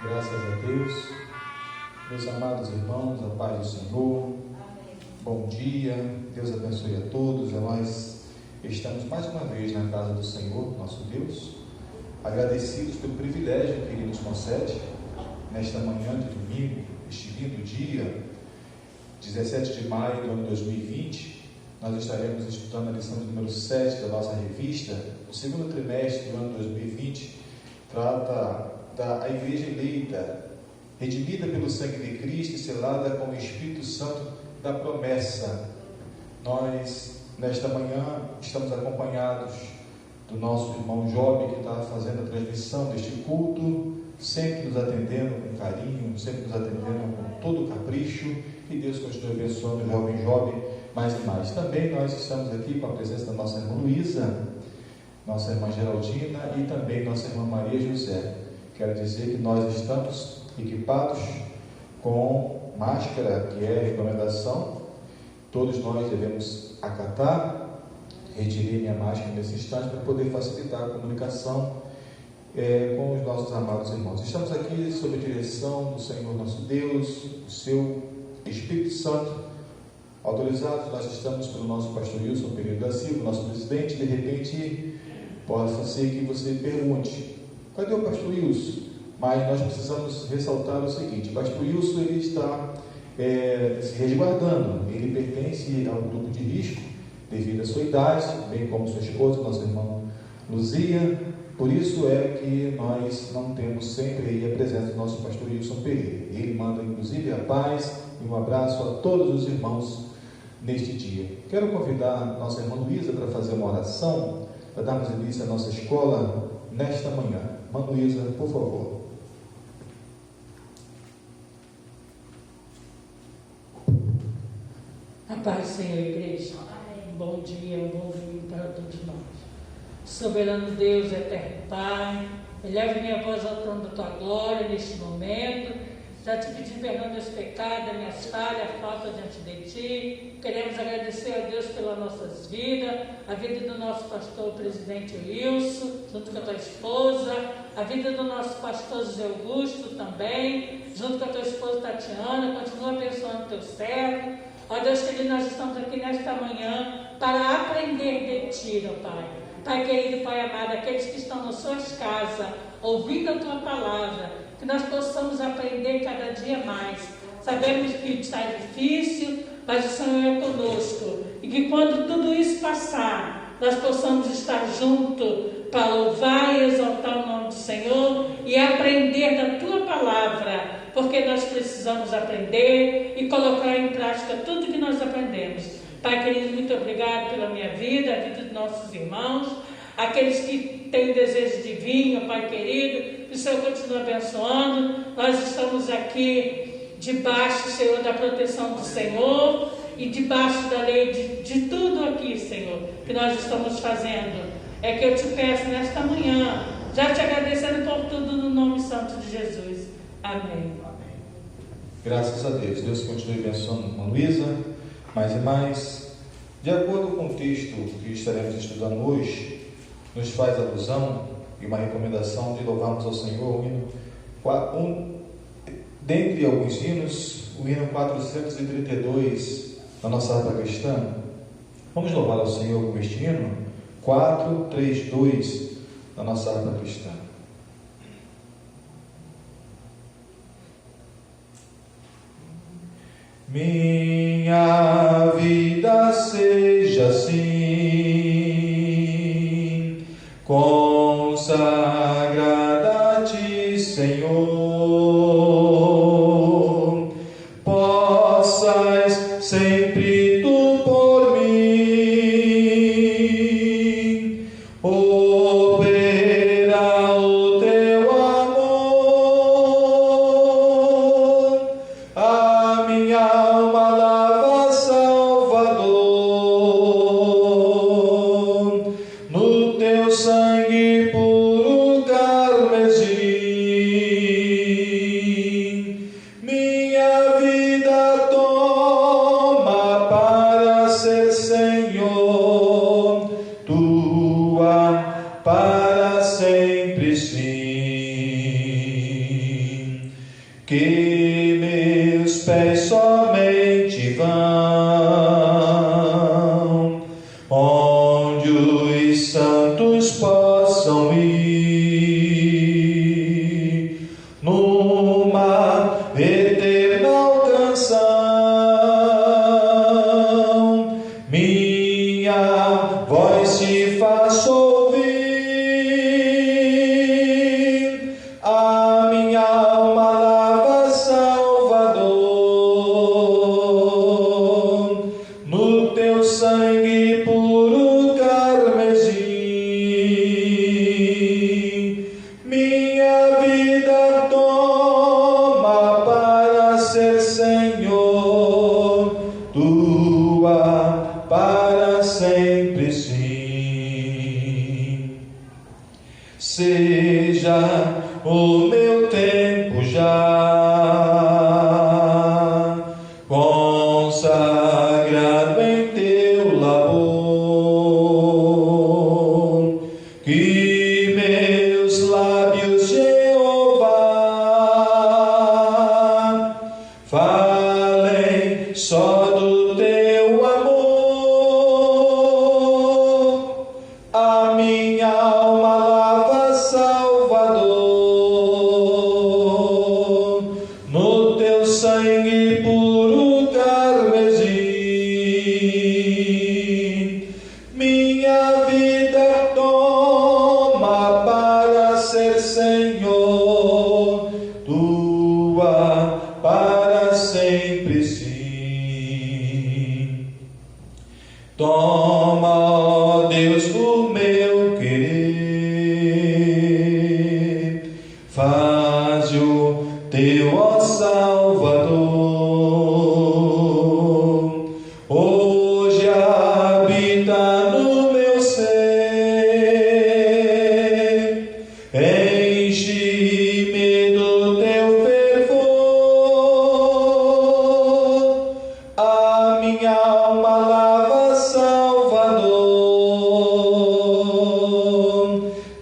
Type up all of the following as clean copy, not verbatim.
Graças a Deus. Meus amados irmãos, a paz do Senhor. Amém. Bom dia, Deus abençoe a todos. Nós estamos mais uma vez na casa do Senhor, nosso Deus, agradecidos pelo privilégio que Ele nos concede nesta manhã de domingo, este lindo dia, 17 de maio do ano 2020. Nós estaremos estudando a lição de número 7 da nossa revista. O segundo trimestre do ano 2020 trata da Igreja eleita, redimida pelo sangue de Cristo e selada com o Espírito Santo da promessa. Nós, nesta manhã, estamos acompanhados do nosso irmão Job, que está fazendo a transmissão deste culto, sempre nos atendendo com carinho, sempre nos atendendo com todo o capricho. Que Deus continue abençoando o jovem Job mais e mais. Também nós estamos aqui com a presença da nossa irmã Luísa, nossa irmã Geraldina e também nossa irmã Maria José. Quero dizer que nós estamos equipados com máscara, que é a recomendação. Todos nós devemos acatar. Retirei minha máscara nesse instante para poder facilitar a comunicação com os nossos amados irmãos. Estamos aqui sob a direção do Senhor nosso Deus, do seu Espírito Santo. Autorizados, nós estamos pelo nosso pastor Wilson Pereira da Silva, nosso presidente. De repente, possa ser que você pergunte: cadê o pastor Wilson? Mas nós precisamos ressaltar o seguinte: o pastor Wilson, ele está se resguardando. Ele pertence ao grupo de risco devido à sua idade, bem como sua esposa, nossa irmã Luzia. Por isso é que nós não temos sempre aí a presença do nosso pastor Wilson Pereira. Ele manda inclusive a paz e um abraço a todos os irmãos neste dia. Quero convidar a nossa irmã Luísa para fazer uma oração, para darmos início à nossa escola nesta manhã. Irmã Luísa, por favor. A paz, Senhor, igreja. Bom dia, um bom domingo para todos nós. Soberano Deus, eterno Pai, eleve minha voz ao trono da Tua glória neste momento. Já te pedi perdão dos pecados, das minhas falhas, a falta diante de Ti. Queremos agradecer a Deus pelas nossas vidas, a vida do nosso pastor, o presidente Wilson, junto com a tua esposa, a vida do nosso pastor José Augusto também, junto com a tua esposa Tatiana. Continua abençoando o teu servo. Ó Deus querido, nós estamos aqui nesta manhã para aprender de Ti, ó Pai. Pai querido, Pai amado, aqueles que estão nas suas casas, ouvindo a Tua palavra, que nós possamos aprender cada dia mais. Sabemos que está difícil, mas o Senhor é conosco. E que quando tudo isso passar, nós possamos estar juntos para louvar e exaltar o nome do Senhor e aprender da Tua palavra, porque nós precisamos aprender e colocar em prática tudo que nós aprendemos. Pai querido, muito obrigado pela minha vida, a vida dos nossos irmãos, aqueles que têm desejo de vir, Pai querido, que o Senhor continue abençoando. Nós estamos aqui debaixo, Senhor, da proteção do Senhor e debaixo da lei de tudo aqui, Senhor, que nós estamos fazendo. É que eu te peço nesta manhã, já te agradecendo por tudo no nome santo de Jesus. Amém. Amém. Graças a Deus. Deus continue abençoando a irmã Luísa mais e mais. De acordo com o texto que estaremos estudando hoje, nos faz alusão e uma recomendação de louvarmos ao Senhor o hino, dentre alguns hinos, o hino 432 da nossa harpa cristã. Vamos louvar ao Senhor com este hino 432 da nossa harpa cristã. Minha vida seja assim, consagrada a Ti, Senhor, possas sempre Tu por mim operar o Teu amor, a minha alma lava, Salvador, no Teu sangue puro carmesim. Minha vida toma para ser Senhor Tua para sempre, sim. santos possam ir numa eterna alcanção. Minha voz se faz ouvir, a minha alma lava Salvador, no teu sangue puro carmesim. Minha vida toma para ser Senhor tua para sempre, sim. Seja o meu tempo já consagrado em teu labor, que meus lábios, Jeová, falem só do teu amor. A minha alma lava Salvador, no teu sangue puro carmesim. Minha vida toma para ser Senhor tua para sempre, sim. Toma, ó Deus, o meu querer, faze o teu, ó Salvador, hoje habita no meu ser, enche-me do teu fervor, a minha alma lava Salvador,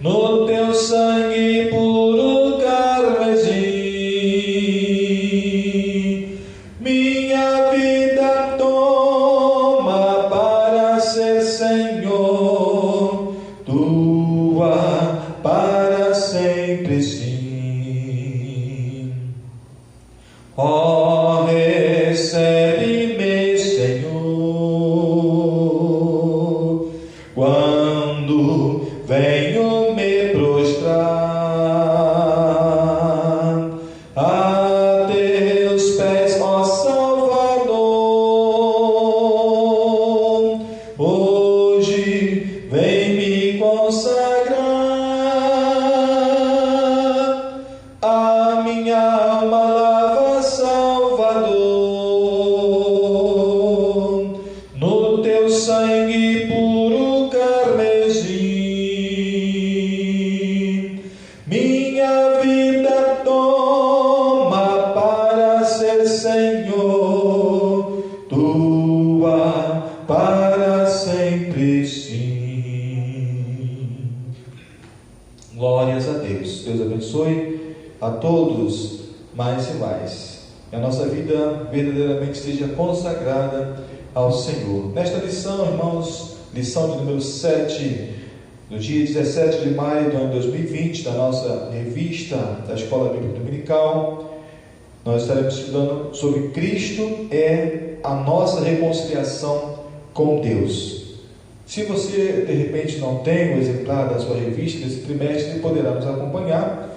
no teu sangue puro carmesim. Minha vida toma para ser Senhor tua para sempre, sim. Ó, recebe-me, Senhor, quando venho me prostrar a teus pés, ó Salvador. Hoje vem me consagrar, a minha alma lava Salvador, no teu sangue puro carmesim. Minha vida toma para ser Senhor tua para sempre, sim. Glórias a Deus. Deus abençoe a todos mais e mais. Que a nossa vida verdadeiramente seja consagrada ao Senhor. Nesta lição, irmãos, lição de número 7, no dia 17 de maio do ano 2020, da nossa revista da Escola Bíblica Dominical, nós estaremos estudando sobre Cristo é a nossa reconciliação com Deus. Se você, de repente, não tem o exemplar da sua revista desse trimestre, você poderá nos acompanhar.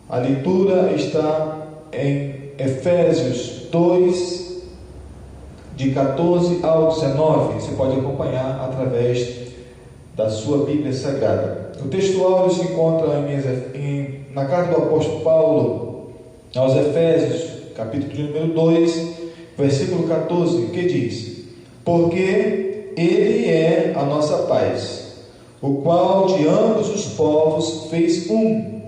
A leitura está em Efésios 2, de 14 ao 19. Você pode acompanhar através da sua Bíblia Sagrada. O texto áureo se encontra na carta do apóstolo Paulo aos Efésios, capítulo de número 2, versículo 14, que diz: porque Ele é a nossa paz, o qual de ambos os povos fez um,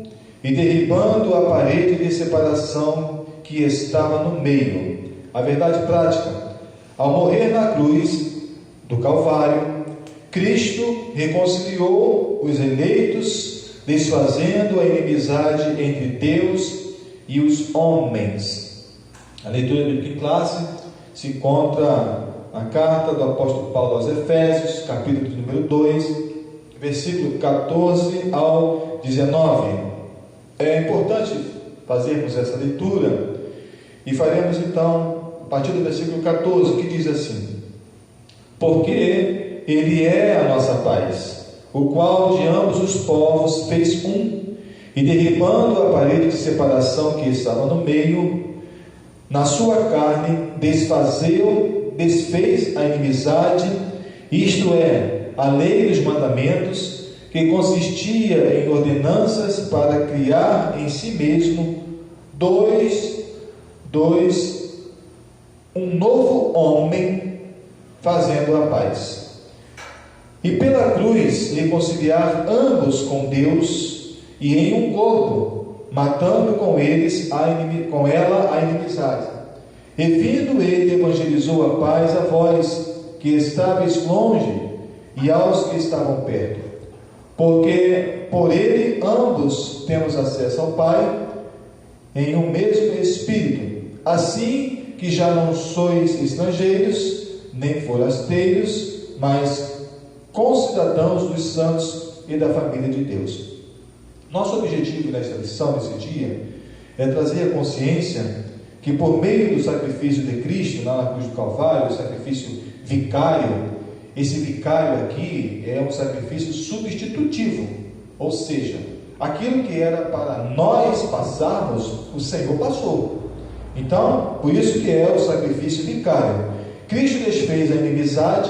e derribando a parede de separação que estava no meio. A verdade prática: ao morrer na cruz do Calvário, Cristo reconciliou os eleitos, desfazendo a inimizade entre Deus e os homens. A leitura bíblica em classe se encontra a carta do apóstolo Paulo aos Efésios, capítulo número 2, versículo 14 ao 19. É importante fazermos essa leitura e faremos então a partir do versículo 14, que diz assim: porque Ele é a nossa paz, o qual de ambos os povos fez um, e derribando a parede de separação que estava no meio, na sua carne desfez a inimizade, isto é, a lei dos mandamentos, que consistia em ordenanças para criar em si mesmo um novo homem, fazendo a paz, e pela cruz reconciliar ambos com Deus, e em um corpo, matando com ela a inimizade. E vindo ele, evangelizou a paz a vós que estáveis longe e aos que estavam perto, porque por ele ambos temos acesso ao Pai em um mesmo Espírito. Assim que já não sois estrangeiros nem forasteiros, mas concidadãos dos santos e da família de Deus. Nosso objetivo nesta lição, nesse dia, é trazer a consciência que por meio do sacrifício de Cristo lá na cruz do Calvário, o sacrifício vicário, esse vicário aqui é um sacrifício substitutivo, ou seja, aquilo que era para nós passarmos, o Senhor passou. Então, por isso que é o sacrifício vicário. Cristo desfez a inimizade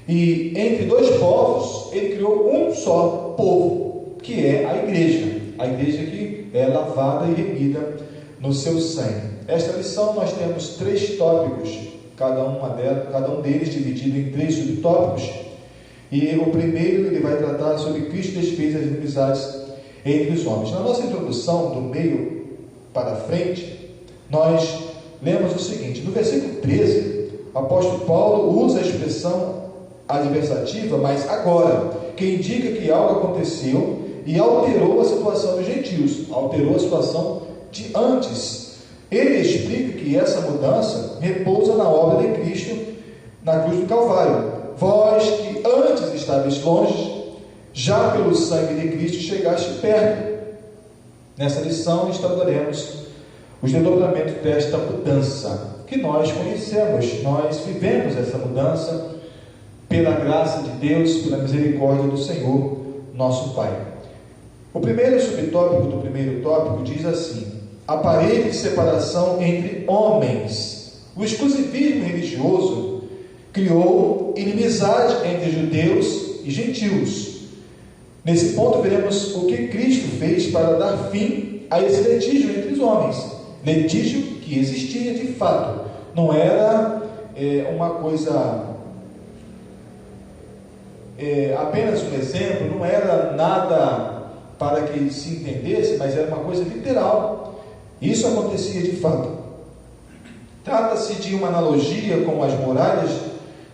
e entre dois povos Ele criou um só povo, que é a igreja que é lavada e remida no seu sangue. Esta lição nós temos 3 tópicos, cada um deles dividido em 3 subtópicos, e o primeiro ele vai tratar sobre Cristo desfez as inimizades entre os homens. Na nossa introdução, do meio para frente, nós lemos o seguinte: no versículo 13, o apóstolo Paulo usa a expressão adversativa, mas agora, que indica que algo aconteceu e alterou a situação dos gentios, alterou a situação de antes. Ele explica que essa mudança repousa na obra de Cristo na cruz do Calvário. Vós que antes estáveis longe, já pelo sangue de Cristo chegaste perto. Nessa lição estudaremos os desdobramentos desta mudança que nós conhecemos. Nós vivemos essa mudança pela graça de Deus, pela misericórdia do Senhor, nosso Pai. O primeiro subtópico do primeiro tópico diz assim: a parede de separação entre homens. O exclusivismo religioso criou inimizade entre judeus e gentios. Nesse ponto veremos o que Cristo fez para dar fim a esse litígio entre os homens, litígio que existia de fato, não era uma coisa, apenas um exemplo, não era nada para que se entendesse, mas era uma coisa literal. Isso acontecia de fato. Trata-se de uma analogia com as muralhas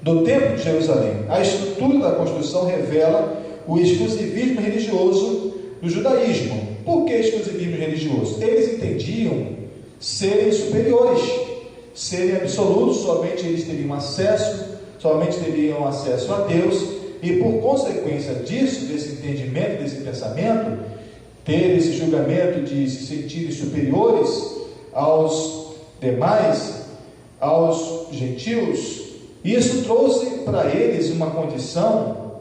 do Templo de Jerusalém. A estrutura da construção revela o exclusivismo religioso do judaísmo. Por que exclusivismo religioso? Eles entendiam serem superiores, serem absolutos, somente eles teriam acesso a Deus, e por consequência disso, desse entendimento, desse pensamento, ter esse julgamento de se sentirem superiores aos demais, aos gentios, isso trouxe para eles uma condição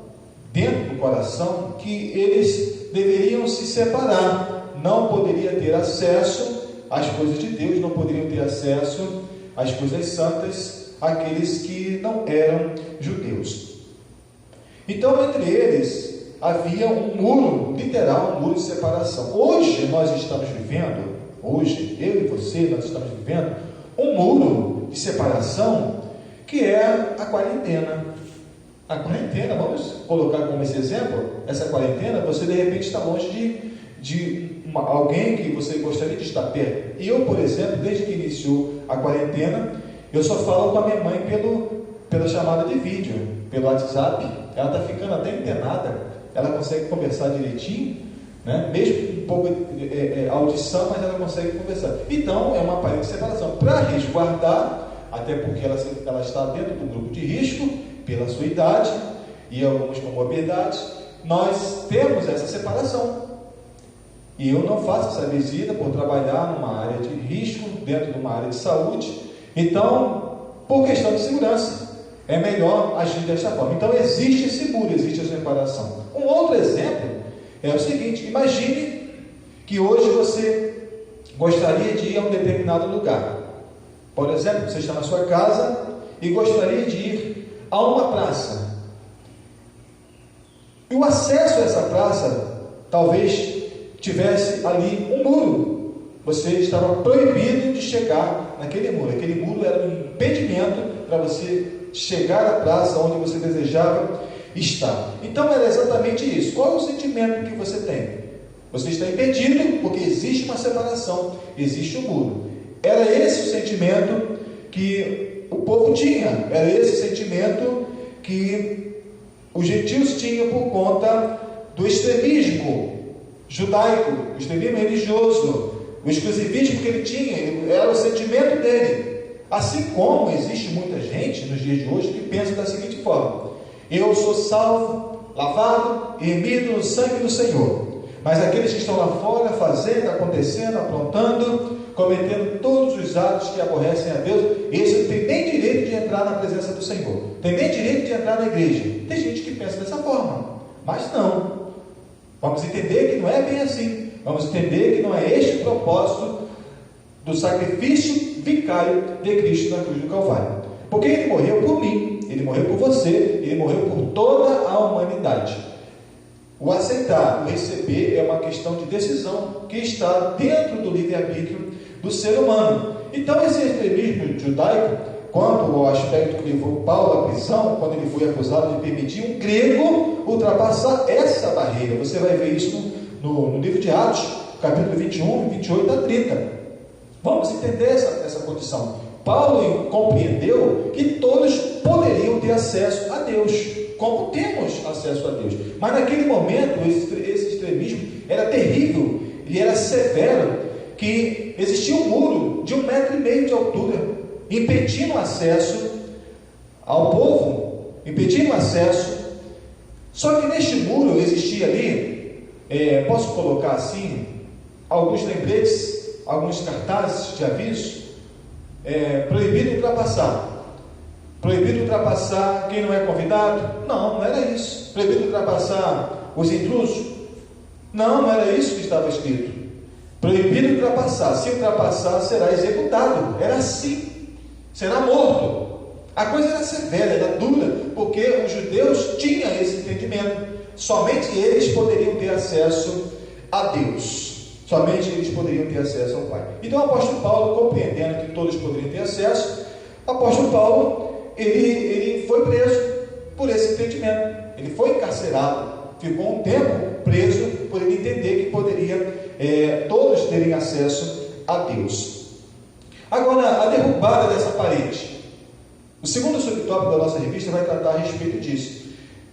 dentro do coração que eles deveriam se separar, não poderiam ter acesso às coisas de Deus, não poderiam ter acesso às coisas santas, aqueles que não eram judeus. Então, entre eles havia um muro, literal, um muro de separação. Hoje nós estamos vivendo, hoje eu e você, nós estamos vivendo um muro de separação que é a quarentena. A quarentena, vamos colocar como esse exemplo, essa quarentena, você de repente está longe de alguém que você gostaria de estar perto. E eu, por exemplo, desde que iniciou a quarentena, eu só falo com a minha mãe pela chamada de vídeo, pelo WhatsApp. Ela está ficando até internada, ela consegue conversar direitinho, né? Mesmo um pouco audição, mas ela consegue conversar. Então, é uma parede de separação, para resguardar até porque ela está dentro do grupo de risco, pela sua idade e algumas comorbidades. Nós temos essa separação. E eu não faço essa visita por trabalhar numa área de risco, dentro de uma área de saúde. Então, por questão de segurança, é melhor agir desta forma. Então, existe esse muro, existe essa separação. Um outro exemplo é o seguinte: imagine que hoje você gostaria de ir a um determinado lugar. Por exemplo, você está na sua casa e gostaria de ir a uma praça. E o acesso a essa praça talvez tivesse ali um muro. Você estava proibido de chegar naquele muro. Aquele muro era um impedimento para você chegar à praça onde você desejava estar. Então era exatamente isso. Qual é o sentimento que você tem? Você está impedido porque existe uma separação, existe um muro. Era esse o sentimento que o povo tinha, era esse sentimento que os gentios tinham por conta do extremismo judaico, o extremismo religioso, o exclusivismo que ele tinha, era o sentimento dele. Assim como existe muita gente nos dias de hoje que pensa da seguinte forma: eu sou salvo, lavado e remido no sangue do Senhor. Mas aqueles que estão lá fora fazendo, acontecendo, aprontando, cometendo todos os atos que aborrecem a Deus, esse não tem nem direito de entrar na presença do Senhor, tem nem direito de entrar na igreja. Tem gente que pensa dessa forma, mas não. Vamos entender que não é bem assim. Vamos entender que não é este o propósito do sacrifício vicário de Cristo na cruz do Calvário. Porque Ele morreu por mim, Ele morreu por você, Ele morreu por toda a humanidade. O aceitar, o receber é uma questão de decisão que está dentro do livre-arbítrio do ser humano. Então esse extremismo judaico, quanto ao aspecto que levou Paulo à prisão, quando ele foi acusado de permitir um grego ultrapassar essa barreira, você vai ver isso no livro de Atos, capítulo 21, 28 a 30. Vamos entender essa condição. Paulo compreendeu que todos poderiam ter acesso a Deus, como temos acesso a Deus. Mas naquele momento, esse extremismo era terrível, ele era severo, que existia um muro de 1,5 metro de altura, impedindo o acesso ao povo, impedindo o acesso. Só que neste muro existia ali, posso colocar assim, alguns lembretes, alguns cartazes de aviso, proibido ultrapassar. Proibido ultrapassar quem não é convidado? Não, não era isso. Proibido ultrapassar os intrusos? Não, não era isso que estava escrito. Proibido ultrapassar. Se ultrapassar, será executado. Era assim. Será morto. A coisa era severa, era dura, porque os judeus tinham esse entendimento. Somente eles poderiam ter acesso a Deus. Somente eles poderiam ter acesso ao Pai. Então o apóstolo Paulo, compreendendo que todos poderiam ter acesso, o apóstolo Paulo, ele foi preso por esse entendimento. Ele foi encarcerado, ficou um tempo preso por ele entender que poderia todos terem acesso a Deus. Agora, a derrubada dessa parede. O segundo subtópico da nossa revista vai tratar a respeito disso.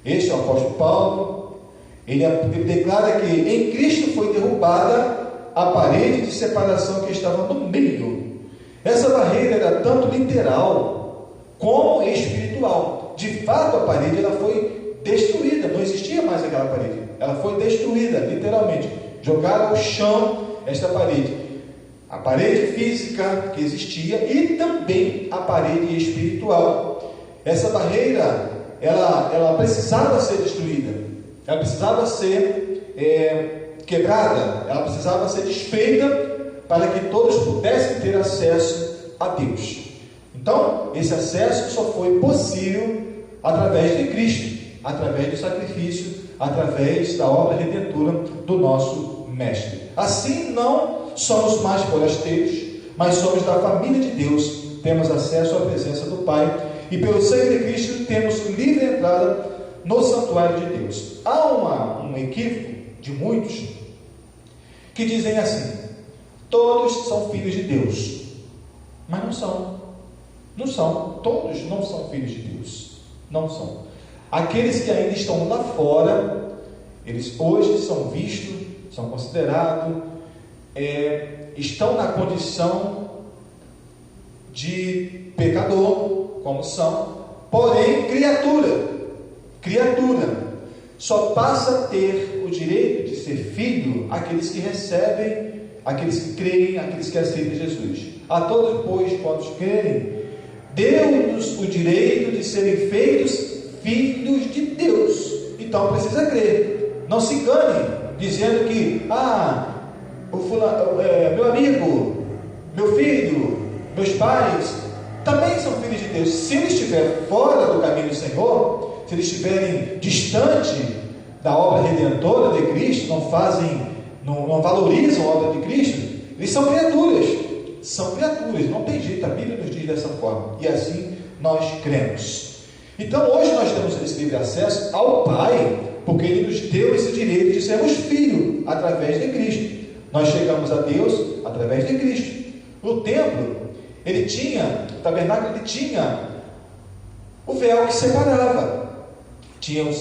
Este é o apóstolo Paulo. Ele declara que em Cristo foi derrubada a parede de separação que estava no meio. Essa barreira era tanto literal como espiritual. De fato, a parede ela foi destruída, não existia mais aquela parede. Ela foi destruída, literalmente. Jogaram ao chão esta parede. A parede física que existia e também a parede espiritual. Essa barreira, ela precisava ser destruída. Ela precisava ser quebrada. Ela precisava ser desfeita para que todos pudessem ter acesso a Deus. Então, esse acesso só foi possível através de Cristo, através do sacrifício, através da obra redentora do nosso Mestre. Assim, não somos mais forasteiros, mas somos da família de Deus, temos acesso à presença do Pai, e pelo sangue de Cristo temos livre entrada no santuário de Deus. Há um equívoco de muitos que dizem assim: todos são filhos de Deus, mas não são. Não são, todos não são filhos de Deus, não são. Aqueles que ainda estão lá fora, eles hoje são vistos, são considerados, estão na condição de pecador, como são, porém criatura, só passa a ter o direito de ser filho aqueles que recebem, aqueles que creem, aqueles que aceitam Jesus. A todos, pois, quantos creem, deu-nos o direito de serem feitos filhos de Deus. Então precisa crer. Não se engane dizendo que meu amigo, meu filho, meus pais também são filhos de Deus. Se eles estiverem fora do caminho do Senhor, se eles estiverem distante da obra redentora de Cristo, não valorizam a obra de Cristo, eles são criaturas, não tem jeito, a Bíblia nos diz dessa forma, e assim nós cremos. Então hoje nós temos esse livre acesso ao Pai, porque Ele nos deu esse direito de sermos filhos através de Cristo. Nós chegamos a Deus através de Cristo. No templo, o tabernáculo tinha o véu que separava. Tinha o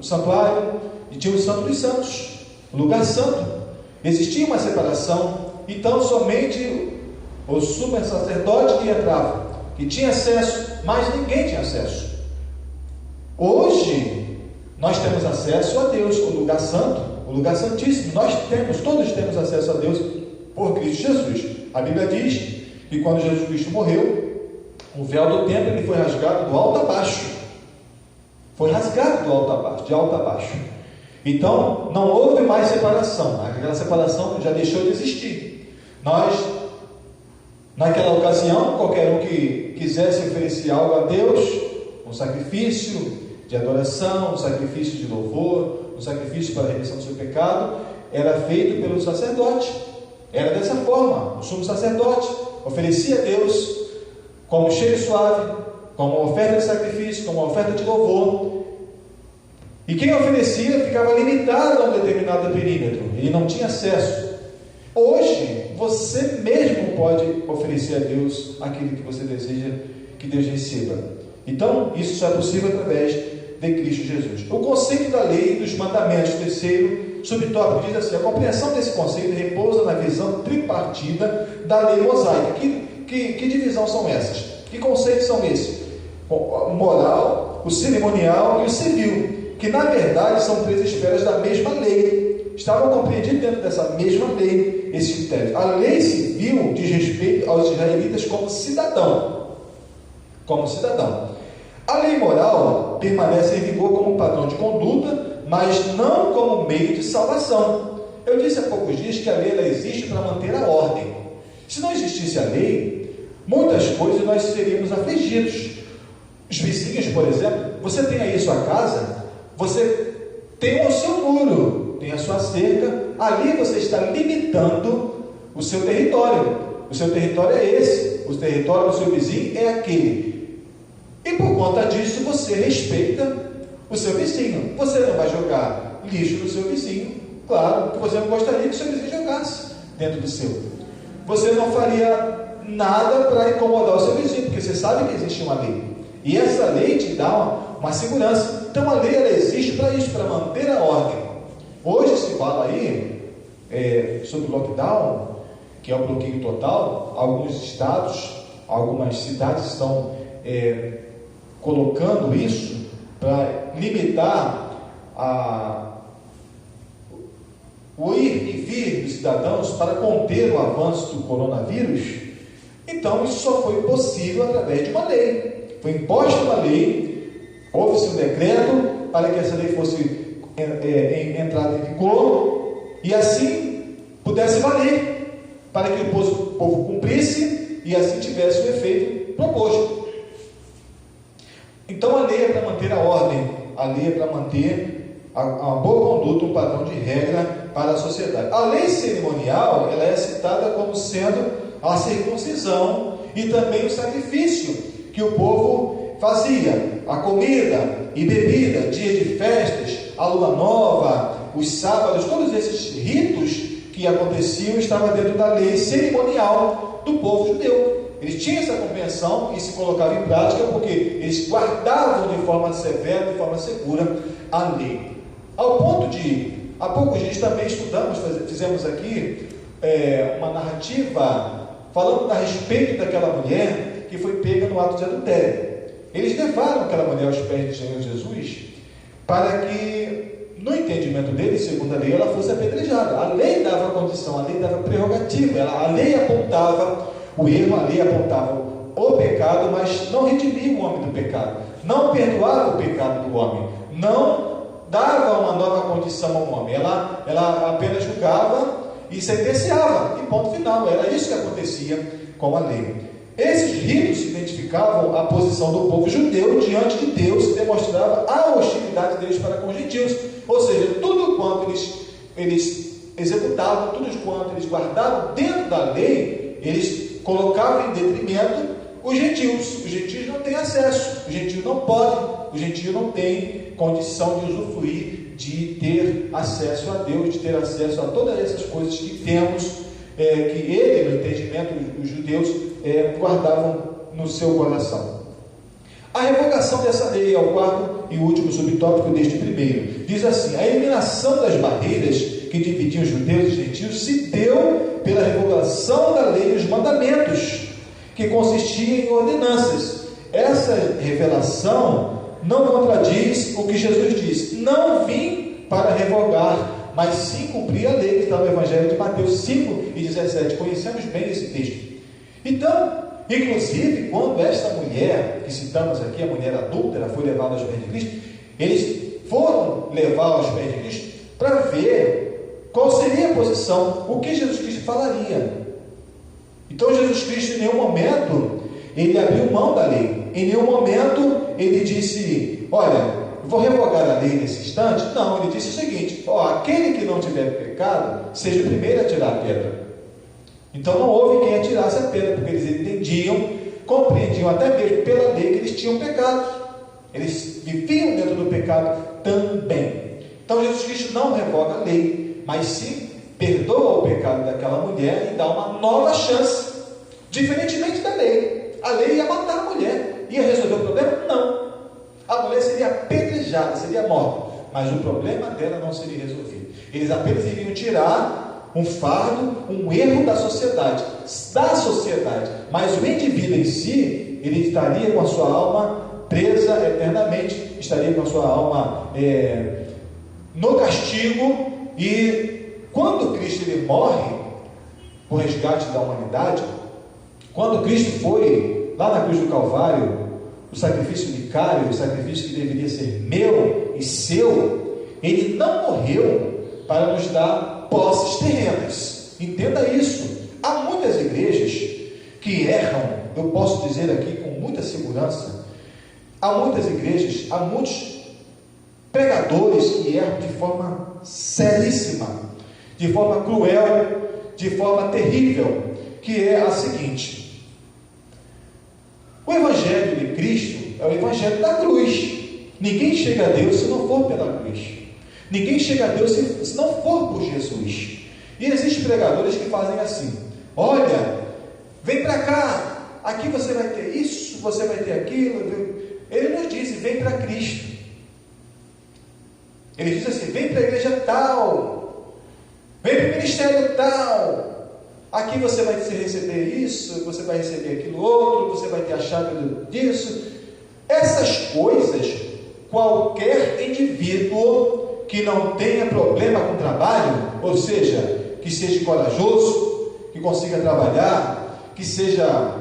santuário, e tinha o santo dos santos, o lugar santo. Existia uma separação. Então somente o sumo sacerdote que entrava, que tinha acesso, mas ninguém tinha acesso. Hoje nós temos acesso a Deus, o lugar santo, o lugar santíssimo. Todos temos acesso a Deus por Cristo Jesus. A Bíblia diz que quando Jesus Cristo morreu, o véu do templo ele foi rasgado do alto a baixo. Foi rasgado de alto a baixo. Então não houve mais separação. Aquela separação já deixou de existir. Naquela ocasião, qualquer um que quisesse oferecer algo a Deus, um sacrifício de adoração, um sacrifício de louvor, um sacrifício para a remissão do seu pecado, era feito pelo sacerdote. Era dessa forma. O sumo sacerdote oferecia a Deus como cheiro suave, como oferta de sacrifício, como oferta de louvor. E quem oferecia ficava limitado a um determinado perímetro. Ele não tinha acesso. Hoje, você mesmo pode oferecer a Deus aquilo que você deseja que Deus receba. Então, isso só é possível através de Cristo Jesus. O conceito da lei e dos mandamentos, terceiro subtópico, diz assim: a compreensão desse conceito repousa na visão tripartida da lei mosaica. Que divisão são essas? Que conceitos são esses? O moral, o cerimonial e o civil, que na verdade são três esferas da mesma lei. Estavam compreendidos dentro dessa mesma lei esses critérios. A lei civil diz respeito aos israelitas como cidadão. A lei moral permanece em vigor como padrão de conduta, mas não como meio de salvação. Eu disse há poucos dias que a lei ela existe para manter a ordem. Se não existisse a lei, muitas coisas nós seríamos afligidos. Os vizinhos, por exemplo, você tem aí sua casa, você tem o seu muro, tem a sua cerca, ali você está limitando o seu território. O seu território é esse, o território do seu vizinho é aquele. E por conta disso você respeita o seu vizinho. Você não vai jogar lixo no seu vizinho, claro, que você não gostaria que o seu vizinho jogasse dentro do seu. Você não faria nada para incomodar o seu vizinho, porque você sabe que existe uma lei. E essa lei te dá uma segurança. Então a lei ela existe para isso, para manter a ordem. Hoje se fala aí sobre o lockdown, que é o bloqueio total. Alguns estados, algumas cidades estão colocando isso para limitar o ir e vir dos cidadãos para conter o avanço do coronavírus. Então isso só foi possível através de uma lei. Foi imposta uma lei, houve-se um decreto para que essa lei fosse entrada em vigor e assim pudesse valer, para que o povo cumprisse e assim tivesse o efeito proposto. Então a lei é para manter a ordem, a lei é para manter a boa conduta, um padrão de regra para a sociedade. A lei cerimonial ela é citada como sendo a circuncisão e também o sacrifício que o povo fazia, a comida e bebida, dia de festas, a lua nova, os sábados, todos esses ritos que aconteciam estavam dentro da lei cerimonial do povo judeu. Eles tinham essa compreensão e se colocavam em prática porque eles guardavam de forma severa, de forma segura a lei. Ao ponto de, há poucos dias também fizemos aqui uma narrativa falando a respeito daquela mulher que foi pega no ato de adultério. Eles levaram aquela mulher aos pés do Senhor Jesus para que, no entendimento deles, segundo a lei, ela fosse apedrejada. A lei dava condição, a lei dava prerrogativa, a lei apontava o erro, a lei apontava o pecado, mas não redimia o homem do pecado, não perdoava o pecado do homem, não dava uma nova condição ao homem, ela apenas julgava e sentenciava, e ponto final. Era isso que acontecia com a lei. Esses ritos identificavam a posição do povo judeu diante de Deus e demonstrava a hostilidade deles para com os gentios. Ou seja, tudo quanto eles executavam, tudo quanto eles guardavam dentro da lei, eles colocavam em detrimento os gentios. Os gentios não têm acesso, os gentios não podem, os gentios não têm condição de usufruir, de ter acesso a Deus, de ter acesso a todas essas coisas que temos, que ele, no entendimento, os judeus guardavam no seu coração. A revogação dessa lei é o quarto e último subtópico deste primeiro. Diz assim: a eliminação das barreiras que dividiam os judeus e gentios se deu pela revogação da lei e os mandamentos, que consistia em ordenanças. Essa revelação não contradiz o que Jesus disse: não vim para revogar, mas sim cumprir a lei, que está no Evangelho de Mateus 5:17. Conhecemos bem esse texto. Então, inclusive, quando esta mulher, que citamos aqui, a mulher adúltera, foi levada aos pés de Cristo, eles foram levar aos pés de Cristo para ver qual seria a posição, o que Jesus Cristo falaria. Então, Jesus Cristo, em nenhum momento, ele abriu mão da lei. Em nenhum momento, ele disse: olha, vou revogar a lei nesse instante. Não, ele disse o seguinte: aquele que não tiver pecado, seja o primeiro a tirar a pedra. Então não houve quem atirasse a pedra, porque eles entendiam, compreendiam até mesmo pela lei que eles tinham pecado. Eles viviam dentro do pecado também. Então Jesus Cristo não revoga a lei, mas sim perdoa o pecado daquela mulher e dá uma nova chance. Diferentemente da lei. A lei ia matar a mulher. Ia resolver o problema? Não. A mulher seria apedrejada, seria morta. Mas o problema dela não seria resolvido. Eles apenas iriam tirar um fardo, um erro da sociedade, mas o indivíduo em si, ele estaria com a sua alma presa eternamente, estaria com a sua alma no castigo. E quando Cristo ele morre por resgate da humanidade, quando Cristo foi lá na cruz do Calvário, o sacrifício vicário, o sacrifício que deveria ser meu e seu, ele não morreu para nos dar posses terrenas. Entenda isso. Há muitas igrejas que erram, eu posso dizer aqui com muita segurança, há muitas igrejas, há muitos pregadores que erram de forma seríssima, de forma cruel, de forma terrível, que é a seguinte: o Evangelho de Cristo é o Evangelho da cruz. Ninguém chega a Deus se não for pela cruz. Ninguém chega a Deus se não for por Jesus. E existem pregadores que fazem assim: olha, vem para cá, aqui você vai ter isso, você vai ter aquilo. Ele nos diz: vem para Cristo. Ele diz assim: vem para a igreja tal, vem para o ministério tal, aqui você vai receber isso, você vai receber aquilo outro, você vai ter a chave disso. Essas coisas, qualquer indivíduo que não tenha problema com o trabalho, ou seja, que seja corajoso, que consiga trabalhar, que seja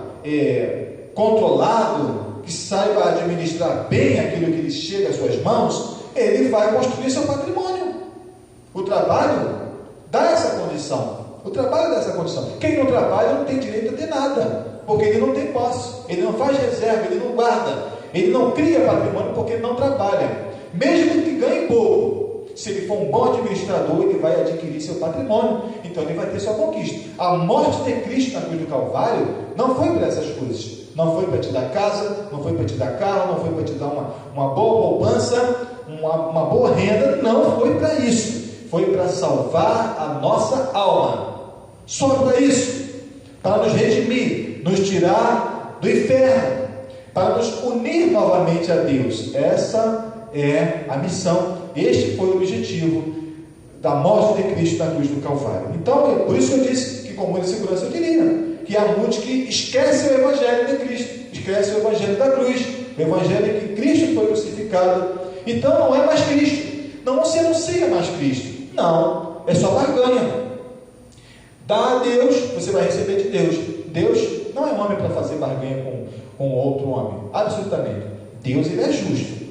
controlado, que saiba administrar bem aquilo que lhe chega às suas mãos, ele vai construir seu patrimônio. O trabalho dá essa condição. O trabalho dá essa condição. Quem não trabalha não tem direito a ter nada, porque ele não tem posse, ele não faz reserva, ele não guarda, ele não cria patrimônio porque ele não trabalha. Mesmo que ganhe pouco, se ele for um bom administrador, ele vai adquirir seu patrimônio, então ele vai ter sua conquista. A morte de Cristo na cruz do Calvário não foi para essas coisas. Não foi para te dar casa, não foi para te dar carro, não foi para te dar uma boa poupança, uma boa renda. Não foi para isso. Foi para salvar a nossa alma. Só para isso. Para nos redimir, nos tirar do inferno, para nos unir novamente a Deus. Essa é a missão. Este foi o objetivo da morte de Cristo na cruz do Calvário. Então, por isso que eu disse que com muita segurança eu diria: que há muitos que esquecem o Evangelho de Cristo, esquecem o Evangelho da cruz, o Evangelho que Cristo foi crucificado. Então não é mais Cristo, não você anuncia mais Cristo, não, é só barganha. Dá a Deus, você vai receber de Deus. Deus não é homem para fazer barganha com outro homem, absolutamente. Deus, ele é justo.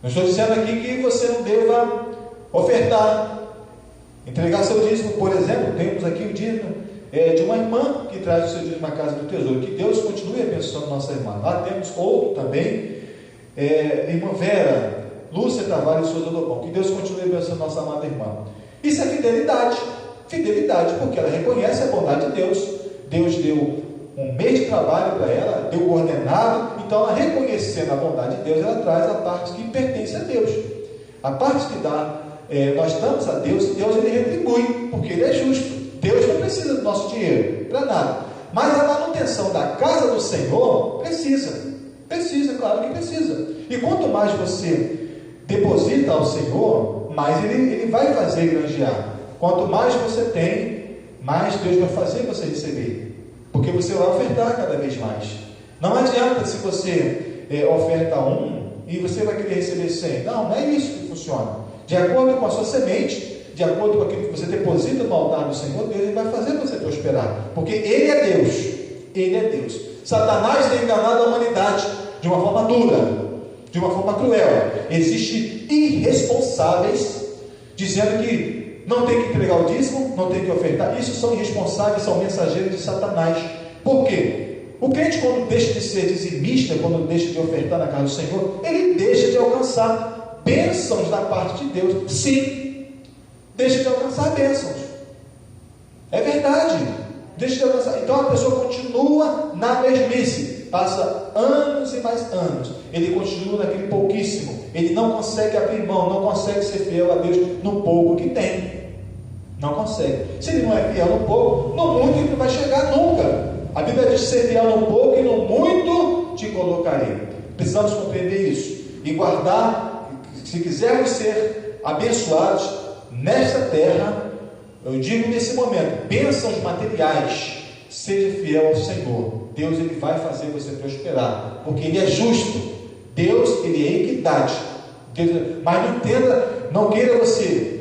Não estou dizendo aqui que você não deva ofertar, entregar seu dízimo. Por exemplo, temos aqui o dízimo de uma irmã que traz o seu dízimo na casa do tesouro. Que Deus continue abençoando nossa irmã. Lá temos outro também, irmã Vera Lúcia Tavares Souza Lobão. Que Deus continue abençoando nossa amada irmã. Isso é fidelidade. Fidelidade, porque ela reconhece a bondade de Deus. Deus deu um mês de trabalho para ela, deu o ordenado. Então, ela reconhecendo a bondade de Deus, ela traz a parte que pertence a Deus. A parte que dá, nós damos a Deus, e Deus ele retribui, porque ele é justo. Deus não precisa do nosso dinheiro, para nada. Mas a manutenção da casa do Senhor precisa, claro que precisa. E quanto mais você deposita ao Senhor, mais ele vai fazer granjear. Quanto mais você tem, mais Deus vai fazer você receber, porque você vai ofertar cada vez mais. Não adianta se você oferta 1 e você vai querer receber 100. Não é isso que funciona. De acordo com a sua semente, de acordo com aquilo que você deposita no altar do Senhor, Deus vai fazer você prosperar, porque Ele é Deus. Ele é Deus. Satanás tem enganado a humanidade de uma forma dura, de uma forma cruel. Existem irresponsáveis dizendo que não tem que entregar o dízimo, não tem que ofertar. Isso são irresponsáveis, são mensageiros de Satanás. Por quê? O crente, quando deixa de ser dizimista, quando deixa de ofertar na casa do Senhor, ele deixa de alcançar bênçãos da parte de Deus. Sim, deixa de alcançar bênçãos. É verdade, deixa de alcançar. Então a pessoa continua na mesmice, passa anos e mais anos, ele continua naquele pouquíssimo, ele não consegue abrir mão, não consegue ser fiel a Deus no pouco que tem. Não consegue. Se ele não é fiel no pouco, no muito ele não vai chegar nunca. A Bíblia diz: ser fiel no pouco e no muito te colocarei. Precisamos compreender isso e guardar. Se quisermos ser abençoados nesta terra, eu digo nesse momento, bênçãos materiais, seja fiel ao Senhor. Deus ele vai fazer você prosperar, porque Ele é justo. Deus ele é equidade. Mas não entenda, não queira você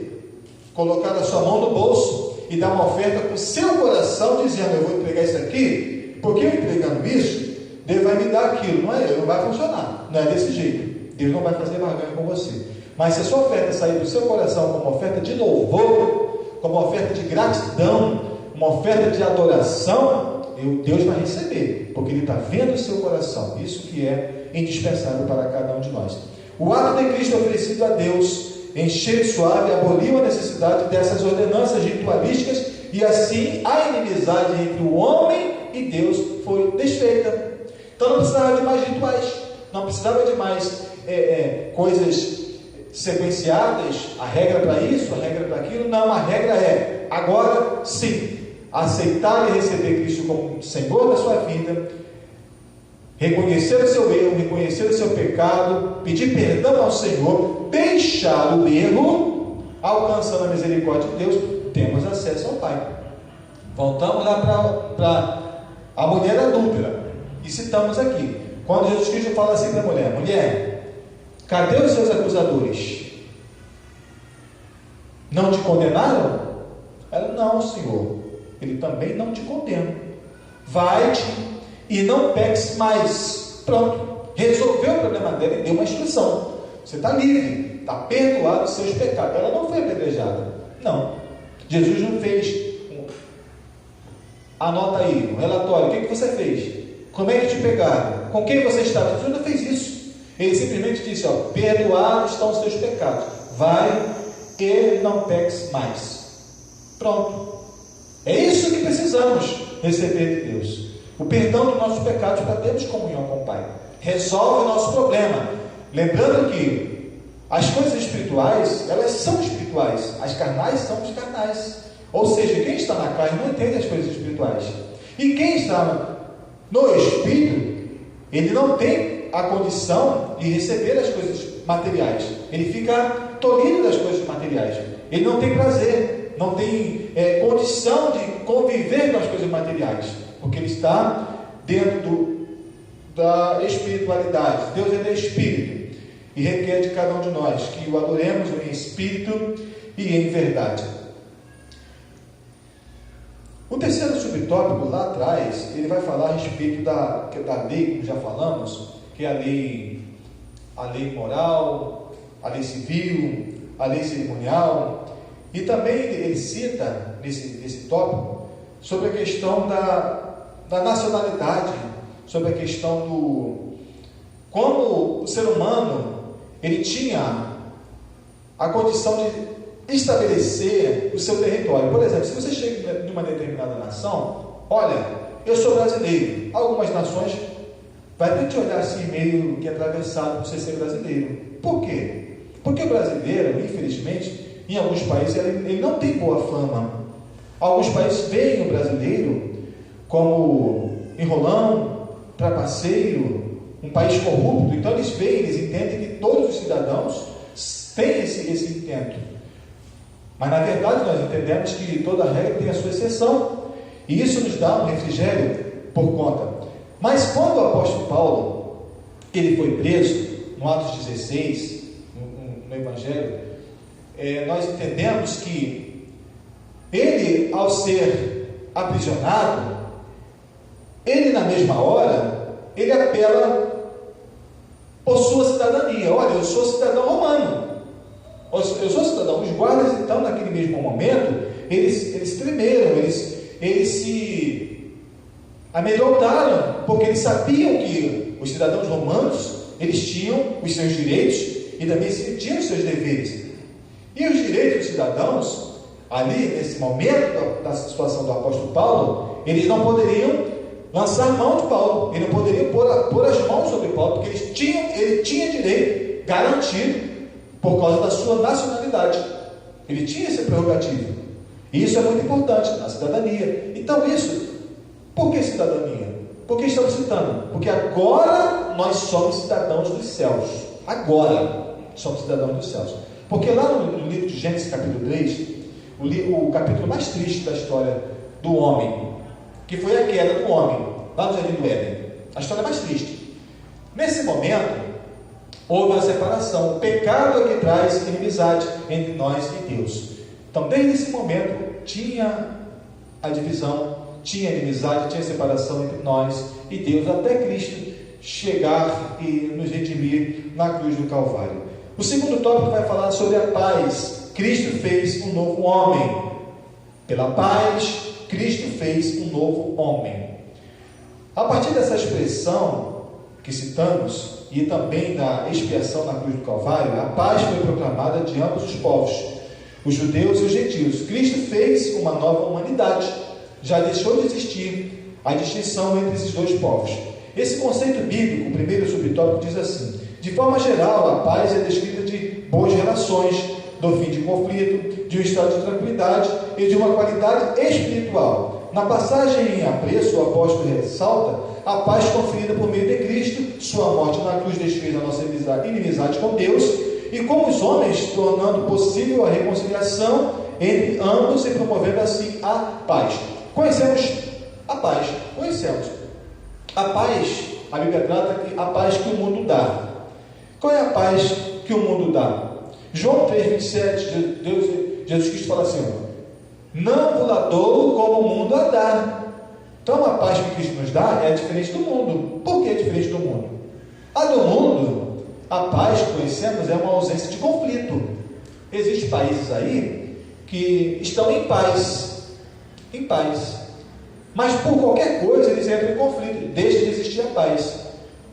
colocar a sua mão no bolso e dar uma oferta com o seu coração, dizendo: eu vou entregar isso aqui, porque eu entregando isso, Deus vai me dar aquilo. Não vai funcionar, não é desse jeito. Deus não vai fazer barganha com você. Mas se a sua oferta sair do seu coração como uma oferta de louvor, como uma oferta de gratidão, uma oferta de adoração, Deus vai receber, porque Ele está vendo o seu coração. Isso que é indispensável para cada um de nós. O ato de Cristo oferecido a Deus, em cheiro suave, aboliu a necessidade dessas ordenanças ritualísticas, e assim a inimizade entre o homem e Deus foi desfeita. Então não precisava de mais rituais, não precisava de mais coisas sequenciadas, a regra para isso, a regra para aquilo. Não, a regra é, agora sim, aceitar e receber Cristo como Senhor da sua vida, reconhecer o seu erro, reconhecer o seu pecado, pedir perdão ao Senhor, deixar o erro, alcançando a misericórdia de Deus, temos acesso ao Pai. Voltamos lá para a mulher adúltera, e citamos aqui, quando Jesus Cristo fala assim para a mulher: mulher, cadê os seus acusadores? Não te condenaram? Ela: não, Senhor, ele também não te condena. Vai-te e não peques mais. Pronto, resolveu o problema dela e deu uma instrução. Você está livre, está perdoado os seus pecados. Ela não foi apedrejada, não. Jesus não fez anota aí, no relatório, o que você fez? Como é que te pegaram? Com quem você estava? Jesus não fez isso. Ele simplesmente disse: perdoados estão os seus pecados, vai e não peques mais. Pronto. É isso que precisamos receber de Deus, o perdão dos nossos pecados, para termos comunhão com o Pai. Resolve o nosso problema. Lembrando que as coisas espirituais, elas são espirituais, as carnais são os carnais. Ou seja, quem está na carne não entende as coisas espirituais, e quem está no Espírito, ele não tem a condição de receber as coisas materiais, ele fica tolhido das coisas materiais, ele não tem prazer. não tem condição de conviver com as coisas materiais, porque ele está dentro da espiritualidade. Deus é espírito e requer de cada um de nós que o adoremos em espírito e em verdade. O terceiro subtópico lá atrás, ele vai falar a respeito da lei, como já falamos, que é a lei moral, a lei civil, a lei cerimonial, e também ele cita nesse tópico sobre a questão da nacionalidade, sobre a questão do como o ser humano ele tinha a condição de estabelecer o seu território. Por exemplo, se você chega em uma determinada nação, olha, eu sou brasileiro. Algumas nações vai ter que te olhar assim meio que atravessado por você ser brasileiro. Por quê? Porque o brasileiro, infelizmente, em alguns países ele não tem boa fama. Alguns países veem o brasileiro como enrolão, trapaceiro, um país corrupto. Então eles entendem que todos os cidadãos têm esse intento. Mas na verdade nós entendemos que toda regra tem a sua exceção, e isso nos dá um refrigério por conta. Mas quando o apóstolo Paulo ele foi preso, no Atos 16, no Evangelho, nós entendemos que ele, ao ser aprisionado, ele na mesma hora, ele apela por sua cidadania. Olha, eu sou cidadão romano. Eu sou cidadão. Os guardas, então, naquele mesmo momento, eles tremeram, eles se amedrontaram, porque eles sabiam que os cidadãos romanos, eles tinham os seus direitos e também tinham os seus deveres. E os direitos dos cidadãos, ali, nesse momento da situação do apóstolo Paulo, eles não poderiam lançar mão de Paulo, eles não poderiam pôr as mãos sobre Paulo, porque ele tinha direito garantido por causa da sua nacionalidade. Ele tinha esse prerrogativo. E isso é muito importante, a cidadania. Então isso, por que cidadania? Por que estamos citando? Porque agora nós somos cidadãos dos céus. Agora somos cidadãos dos céus. Porque lá no livro de Gênesis, capítulo 3, o capítulo mais triste da história do homem, que foi a queda do homem, lá no Jardim do Éden. A história mais triste. Nesse momento, houve a separação. O pecado é que traz inimizade entre nós e Deus. Então, desde esse momento, tinha a divisão, tinha a inimizade, tinha a separação entre nós e Deus, até Cristo chegar e nos redimir na cruz do Calvário. O segundo tópico vai falar sobre a paz. Cristo fez um novo homem. Pela paz, Cristo fez um novo homem. A partir dessa expressão que citamos, e também da expiação na cruz do Calvário, a paz foi proclamada de ambos os povos, os judeus e os gentios. Cristo fez uma nova humanidade. Já deixou de existir a distinção entre esses dois povos. Esse conceito bíblico, o primeiro subtópico, diz assim: de forma geral, a paz é descrita de boas relações, do fim de conflito, de um estado de tranquilidade e de uma qualidade espiritual. Na passagem em apreço, o apóstolo ressalta a paz conferida por meio de Cristo. Sua morte na cruz desfez a nossa inimizade com Deus, e como os homens, tornando possível a reconciliação entre ambos e promovendo assim a paz. Conhecemos a paz. A paz, a Bíblia trata que a paz que o mundo dá. Qual é a paz que o mundo dá? João 3,27, Jesus Cristo fala assim: não vos a dou como o mundo a dá. Então a paz que Cristo nos dá é diferente do mundo. Por que é diferente do mundo? A do mundo, a paz que conhecemos é uma ausência de conflito. Existem países aí que estão em paz, mas por qualquer coisa eles entram em conflito, deixa de existir a paz.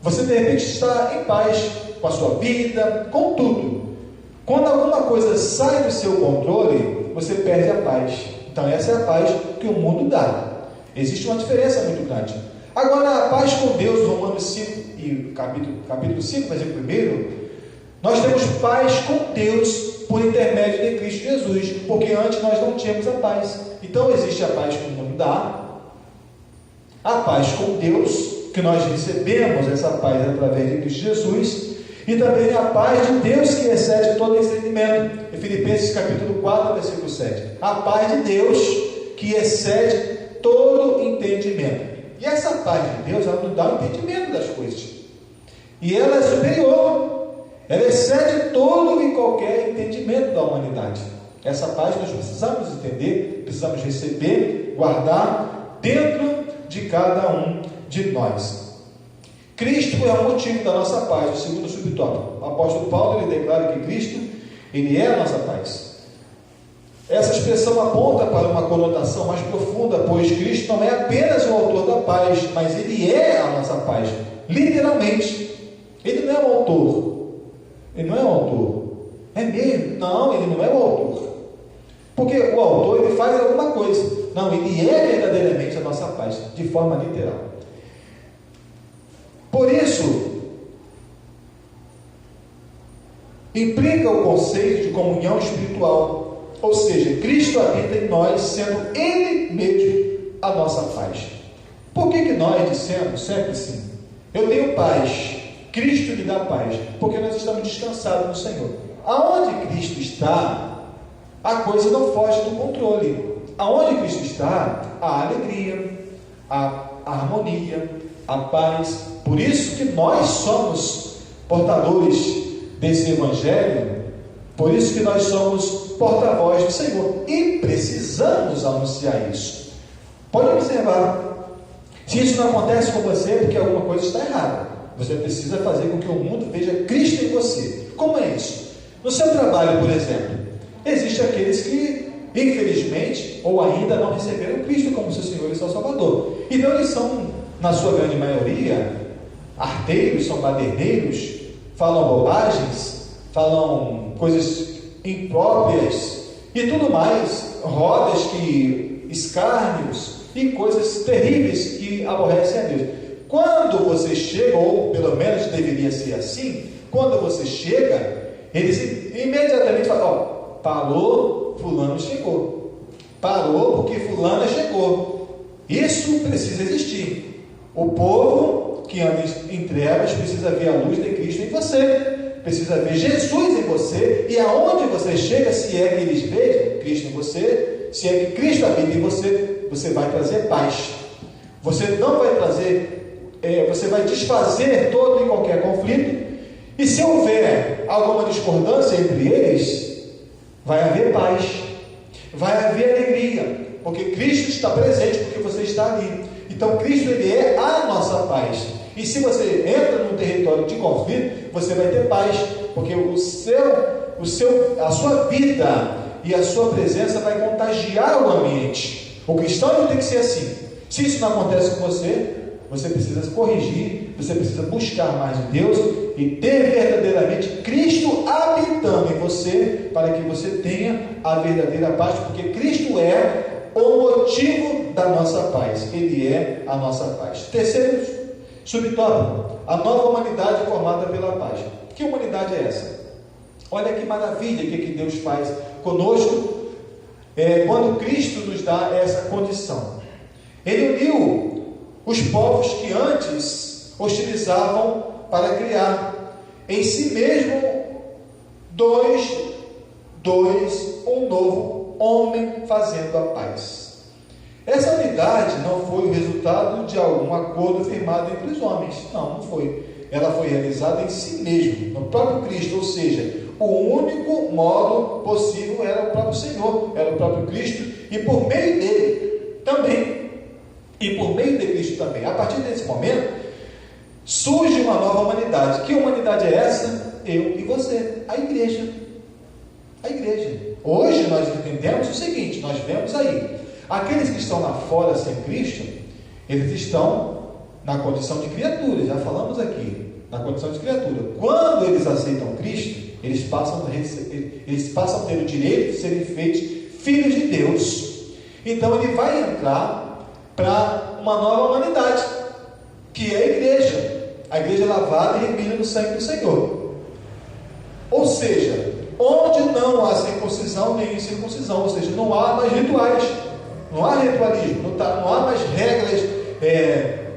Você de repente está em paz com a sua vida, com tudo. Quando alguma coisa sai do seu controle, você perde a paz. Então essa é a paz que o mundo dá. Existe uma diferença muito grande. Agora, a paz com Deus, Romanos 5 e capítulo 5, versículo 1, nós temos paz com Deus por intermédio de Cristo Jesus, porque antes nós não tínhamos a paz. Então existe a paz que o mundo dá, a paz com Deus, que nós recebemos essa paz através de Cristo Jesus, e também a paz de Deus que excede todo entendimento. Filipenses capítulo 4, versículo 7. A paz de Deus, que excede todo entendimento. E essa paz de Deus, ela nos dá o entendimento das coisas. E ela é superior. Ela excede todo e qualquer entendimento da humanidade. Essa paz nós precisamos entender, precisamos receber, guardar dentro de cada um de nós. Cristo é o motivo da nossa paz. O segundo subtópico. O apóstolo Paulo, ele declara que Cristo, ele é a nossa paz. Essa expressão aponta para uma conotação mais profunda, pois Cristo não é apenas o autor da paz, mas Ele é a nossa paz, literalmente. Ele não é o autor, Ele não é o autor, é mesmo? Não, Ele não é o autor, porque o autor, ele faz alguma coisa. Não, Ele é verdadeiramente a nossa paz, de forma literal. Por isso, implica o conceito de comunhão espiritual. Ou seja, Cristo habita em nós, sendo Ele mesmo a nossa paz. Por que nós dissemos sempre assim? Eu tenho paz, Cristo me dá paz, porque nós estamos descansados no Senhor. Aonde Cristo está, a coisa não foge do controle. Aonde Cristo está, a alegria, a harmonia, a paz. Por isso que nós somos portadores desse Evangelho. Por isso que nós somos porta-voz do Senhor e precisamos anunciar isso. Pode observar, se isso não acontece com você, é porque alguma coisa está errada. Você precisa fazer com que o mundo veja Cristo em você. Como é isso? No seu trabalho, por exemplo, existem aqueles que, infelizmente, ou ainda não receberam Cristo como seu Senhor e seu Salvador. Então eles são, na sua grande maioria, arteiros, são baderneiros, falam bobagens, falam coisas impróprias e tudo mais, rodas que escárnios e coisas terríveis que aborrecem a Deus. Quando você chega, ou pelo menos deveria ser assim, quando você chega, eles imediatamente falam: ó, parou, fulano chegou, parou porque fulana chegou. Isso precisa existir. O povo que anda em trevas precisa ver a luz de Cristo em você, precisa ver Jesus em você, e aonde você chega, se é que eles vejam Cristo em você, se é que Cristo habita em você, você vai trazer paz. Você não vai trazer, você vai desfazer todo e qualquer conflito, e se houver alguma discordância entre eles, vai haver paz, vai haver alegria, porque Cristo está presente, porque você está ali. Então Cristo, Ele é a nossa paz. E se você entra num território de conflito, você vai ter paz, porque a sua vida e a sua presença vai contagiar o ambiente. O cristão ele tem que ser assim. Se isso não acontece com você, você precisa se corrigir, você precisa buscar mais de Deus e ter verdadeiramente Cristo habitando em você, para que você tenha a verdadeira paz, porque Cristo é o motivo da nossa paz. Ele é a nossa paz. Terceiro subtópico: a nova humanidade formada pela paz. Que humanidade é essa? Olha que maravilha que Deus faz conosco quando Cristo nos dá essa condição. Ele uniu os povos que antes hostilizavam para criar em si mesmo um novo homem fazendo a paz. Essa unidade não foi o resultado de algum acordo firmado entre os homens. Não foi. Ela foi realizada em si mesmo, no próprio Cristo. Ou seja, o único modo possível era o próprio Senhor, era o próprio Cristo, e por meio dele também, e por meio de Cristo também. A partir desse momento, surge uma nova humanidade. Que humanidade é essa? Eu e você, a igreja. A igreja. Hoje nós entendemos o seguinte: nós vemos aí, aqueles que estão lá fora sem Cristo, eles estão na condição de criatura, já falamos aqui, na condição de criatura. Quando eles aceitam Cristo, eles passam a ter o direito de serem feitos filhos de Deus. Então ele vai entrar para uma nova humanidade, que é a igreja lavada e remida no sangue do Senhor. Ou seja, onde não há circuncisão, nem incircuncisão, ou seja, não há mais rituais, não há ritualismo, não há mais regras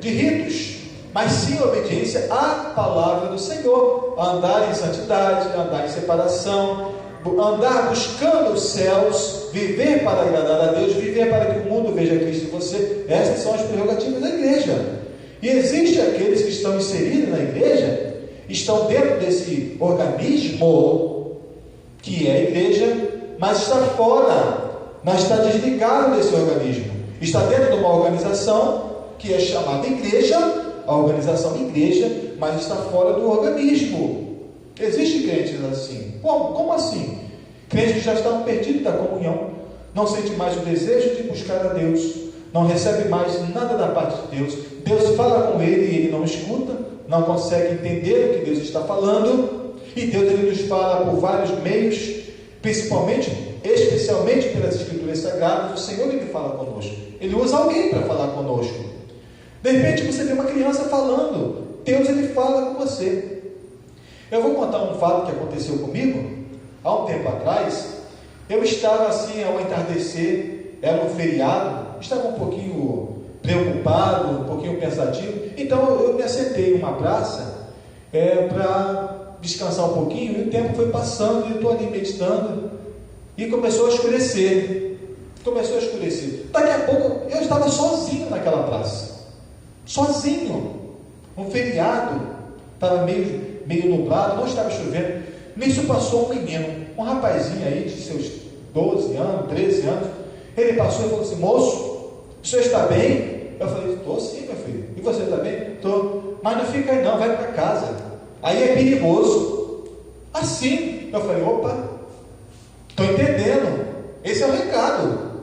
de ritos, mas sim obediência à palavra do Senhor, andar em santidade, andar em separação, andar buscando os céus, viver para agradar a Deus, viver para que o mundo veja Cristo em você. Essas são as prerrogativas da igreja. E existem aqueles que estão inseridos na igreja, estão dentro desse organismo que é a igreja, mas está fora, mas está desligado desse organismo. Está dentro de uma organização que é chamada igreja, a organização igreja, mas está fora do organismo. Existem crentes assim. Como assim? Crentes que já estão perdidos da comunhão, não sente mais o desejo de buscar a Deus, não recebe mais nada da parte de Deus. Deus fala com ele e ele não escuta, não consegue entender o que Deus está falando. E Deus ele nos fala por vários meios, especialmente pelas Escrituras Sagradas. O Senhor ele fala conosco, ele usa alguém para falar conosco. De repente você vê uma criança falando, Deus ele fala com você. Eu vou contar um fato que aconteceu comigo há um tempo atrás. Eu estava assim ao entardecer, era um feriado, estava um pouquinho preocupado, um pouquinho pensativo. Então eu me assentei em uma praça para descansar um pouquinho, e o tempo foi passando, e eu estou ali meditando, e começou a escurecer. Daqui a pouco eu estava sozinho naquela praça, sozinho, um feriado, estava meio nublado, não estava chovendo. Nisso passou um menino, um rapazinho aí de seus 12 anos, 13 anos. Ele passou e falou assim: moço, o senhor está bem? Eu falei: estou sim, meu filho. E você está bem? Estou. Mas não fica aí não, vai para casa, aí é perigoso. Assim, eu falei: opa, estou entendendo, esse é o recado.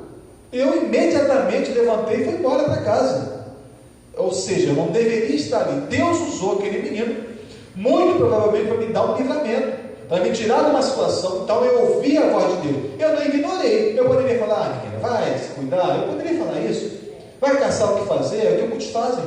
Eu imediatamente levantei e fui embora para casa. Ou seja, eu não deveria estar ali. Deus usou aquele menino muito provavelmente para me dar um livramento, para me tirar de uma situação. Então eu ouvi a voz de Deus, eu não ignorei. Eu poderia falar: menina, vai se cuidar. Eu poderia falar isso. Vai caçar o que fazer, é o que muitos fazem.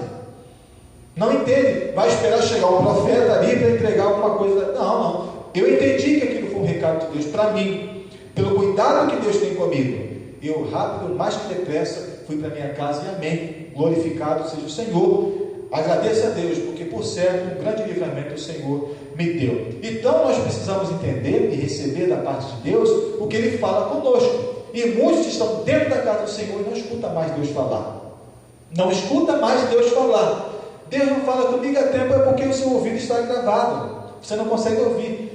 Não entende, vai esperar chegar um profeta ali para entregar alguma coisa. Não. Eu entendi que aquilo foi um recado de Deus para mim, pelo cuidado que Deus tem comigo. Eu rápido, mais que depressa, fui para minha casa e amém. Glorificado seja o Senhor. Agradeço a Deus, porque por certo, um grande livramento o Senhor me deu. Então nós precisamos entender e receber da parte de Deus o que Ele fala conosco. E muitos estão dentro da casa do Senhor e não escutam mais Deus falar. Não escuta mais Deus falar. Deus não fala comigo há tempo, é porque o seu ouvido está gravado. Você não consegue ouvir.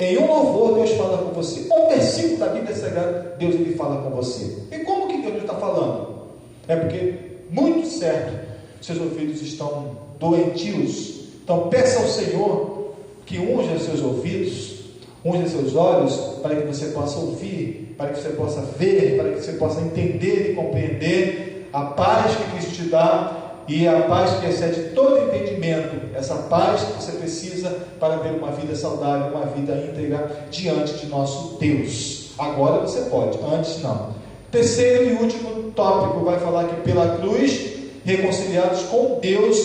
Em um louvor Deus fala com você. Um versículo da Bíblia Sagrada, Deus ele fala com você. E como que Deus está falando? É porque, muito certo, seus ouvidos estão doentios. Então peça ao Senhor que unja seus ouvidos, unja seus olhos, para que você possa ouvir, para que você possa ver, para que você possa entender e compreender a paz que Cristo te dá, e a paz que excede todo entendimento, essa paz que você precisa para ter uma vida saudável, uma vida íntegra diante de nosso Deus. Agora você pode, antes não. Terceiro e último tópico vai falar que pela cruz reconciliados com Deus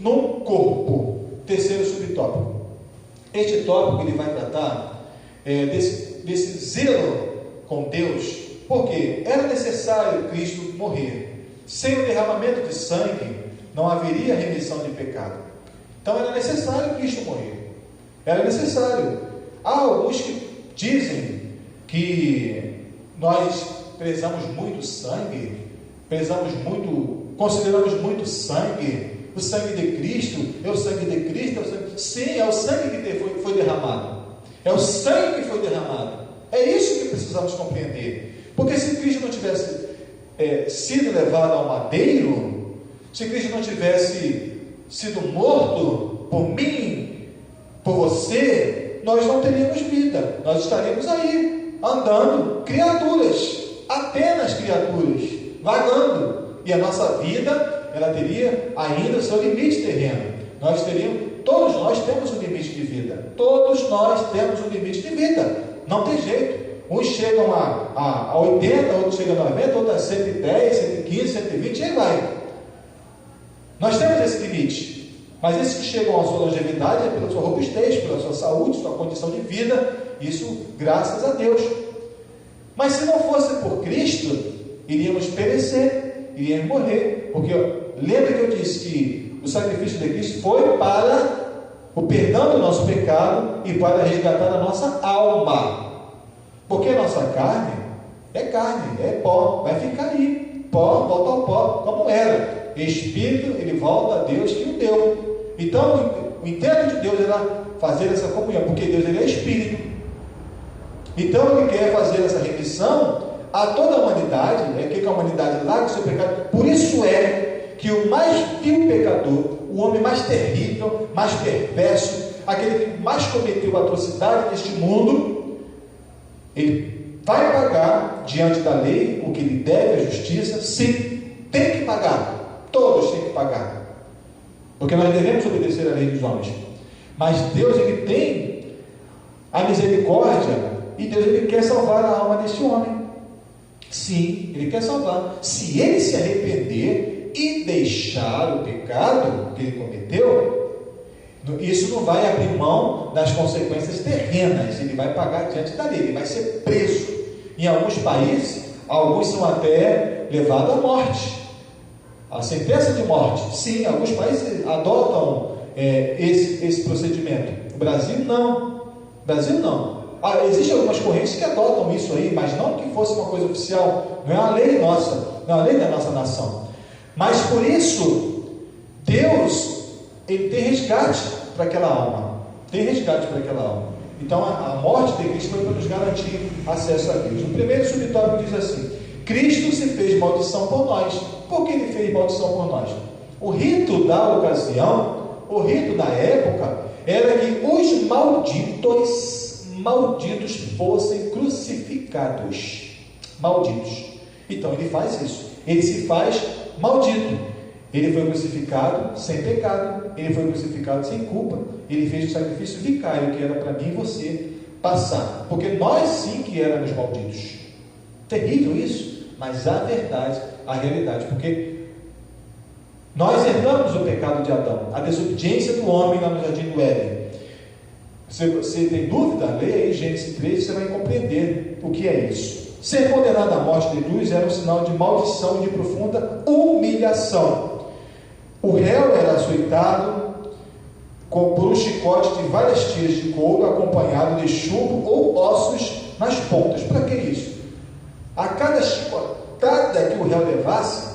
num corpo. Terceiro subtópico. Este tópico ele vai tratar desse zelo com Deus, porque era necessário Cristo morrer. Sem o derramamento de sangue não haveria remissão de pecado. Então era necessário Cristo morrer. Era necessário. Há alguns que dizem que nós prezamos muito sangue, consideramos muito sangue. O sangue de Cristo, é o sangue de Cristo, sim, é o sangue que foi derramado. É o sangue que foi derramado. É isso que precisamos compreender. Porque se Cristo não tivesse sido levado ao madeiro, se Cristo não tivesse sido morto por mim, por você, nós não teríamos vida. Nós estaríamos aí, andando, criaturas, apenas criaturas, vagando. E a nossa vida, ela teria ainda o seu limite terreno. Todos nós temos um limite de vida. Todos nós temos um limite de vida. Não tem jeito. Uns chegam a 80, outros chegam a 90, outros a 110, 115, 120, e aí vai. Nós temos esse limite. Mas esses que chegam à sua longevidade é pela sua robustez, pela sua saúde, sua condição de vida. Isso graças a Deus. Mas se não fosse por Cristo, iríamos perecer, iríamos morrer. Porque lembra que eu disse que o sacrifício de Cristo foi para o perdão do nosso pecado e para resgatar a nossa alma. Porque a nossa carne, é pó, vai ficar aí, pó, volta ao pó, como era. Espírito, ele volta a Deus que o deu. Então, o intento de Deus era fazer essa comunhão, porque Deus, ele é Espírito. Então, ele quer fazer essa remissão a toda a humanidade, que a humanidade largue o seu pecado. Por isso é que o mais vil pecador, o homem mais terrível, mais perverso, aquele que mais cometeu atrocidade neste mundo, ele vai pagar diante da lei o que lhe deve à justiça. Sim, tem que pagar, todos têm que pagar, porque nós devemos obedecer à lei dos homens. Mas Deus, ele tem a misericórdia, e Deus, ele quer salvar a alma desse homem. Sim, ele quer salvar. Se ele se arrepender e deixar o pecado que ele cometeu, isso não vai abrir mão das consequências terrenas. Ele vai pagar diante da lei, ele vai ser preso. Em alguns países, alguns são até levados à morte, a sentença de morte. Sim, alguns países adotam esse procedimento. O Brasil não. Existem algumas correntes que adotam isso aí, mas não que fosse uma coisa oficial. Não é uma lei nossa, não é uma lei da nossa nação. Mas por isso, Deus, ele tem resgate para aquela alma. Então a morte de Cristo foi para nos garantir acesso a Deus. O primeiro subtópico diz assim: Cristo se fez maldição por nós. Por que ele fez maldição por nós? O rito da ocasião, o rito da época, era que os malditos fossem crucificados. Malditos. Então ele faz isso. Ele se faz maldito. Ele foi crucificado sem pecado, ele foi crucificado sem culpa, ele fez o sacrifício vicário, que era para mim e você passar, porque nós sim que éramos malditos. Terrível isso, mas a verdade, a realidade, porque nós herdamos o pecado de Adão, a desobediência do homem lá no jardim do Éden. Se você tem dúvida, leia aí Gênesis 3, você vai compreender o que é isso. Ser condenado à morte de cruz era um sinal de maldição e de profunda humilhação. O réu era açoitado por um chicote de várias tiras de couro, acompanhado de chumbo ou ossos nas pontas. Para que isso? A cada chicotada que o réu levasse,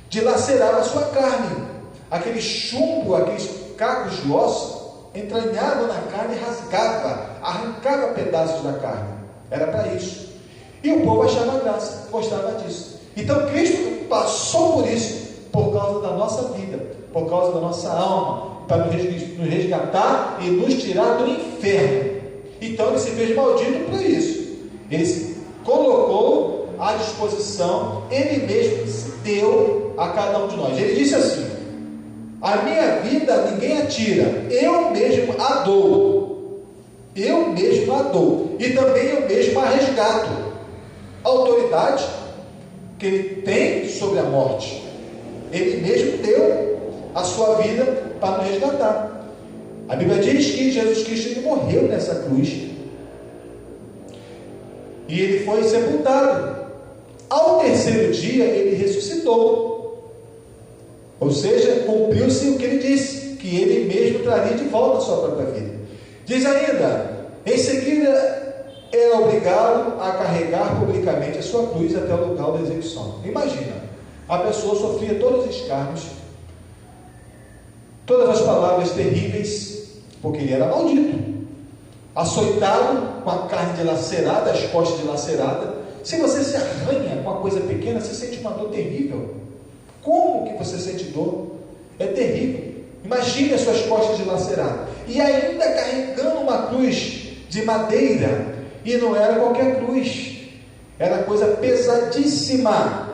dilacerava a sua carne. Aquele chumbo, aqueles cacos de osso, entranhavam na carne e rasgava, arrancava pedaços da carne. Era para isso. E o povo achava graça, gostava disso. Então Cristo passou por isso, por causa da nossa vida, por causa da nossa alma, para nos resgatar e nos tirar do inferno. Então ele se fez maldito por isso. Ele se colocou à disposição, ele mesmo se deu a cada um de nós. Ele disse assim: a minha vida ninguém a tira, eu mesmo a dou. E também eu mesmo a resgato. A autoridade que ele tem sobre a morte, ele mesmo deu a sua vida para nos resgatar. A Bíblia diz que Jesus Cristo, ele morreu nessa cruz e ele foi sepultado. Ao terceiro dia ele ressuscitou, ou seja, cumpriu-se o que ele disse, que ele mesmo traria de volta a sua própria vida. Diz ainda: em seguida é obrigado a carregar publicamente a sua cruz até o lugar da execução. Imagina, a pessoa sofria todos os escárnios, todas as palavras terríveis, porque ele era maldito, açoitado, com a carne dilacerada, as costas dilaceradas. Se você se arranha com uma coisa pequena, você sente uma dor terrível. Como que você sente dor? É terrível. Imagine as suas costas dilaceradas, e ainda carregando uma cruz de madeira. E não era qualquer cruz, era coisa pesadíssima.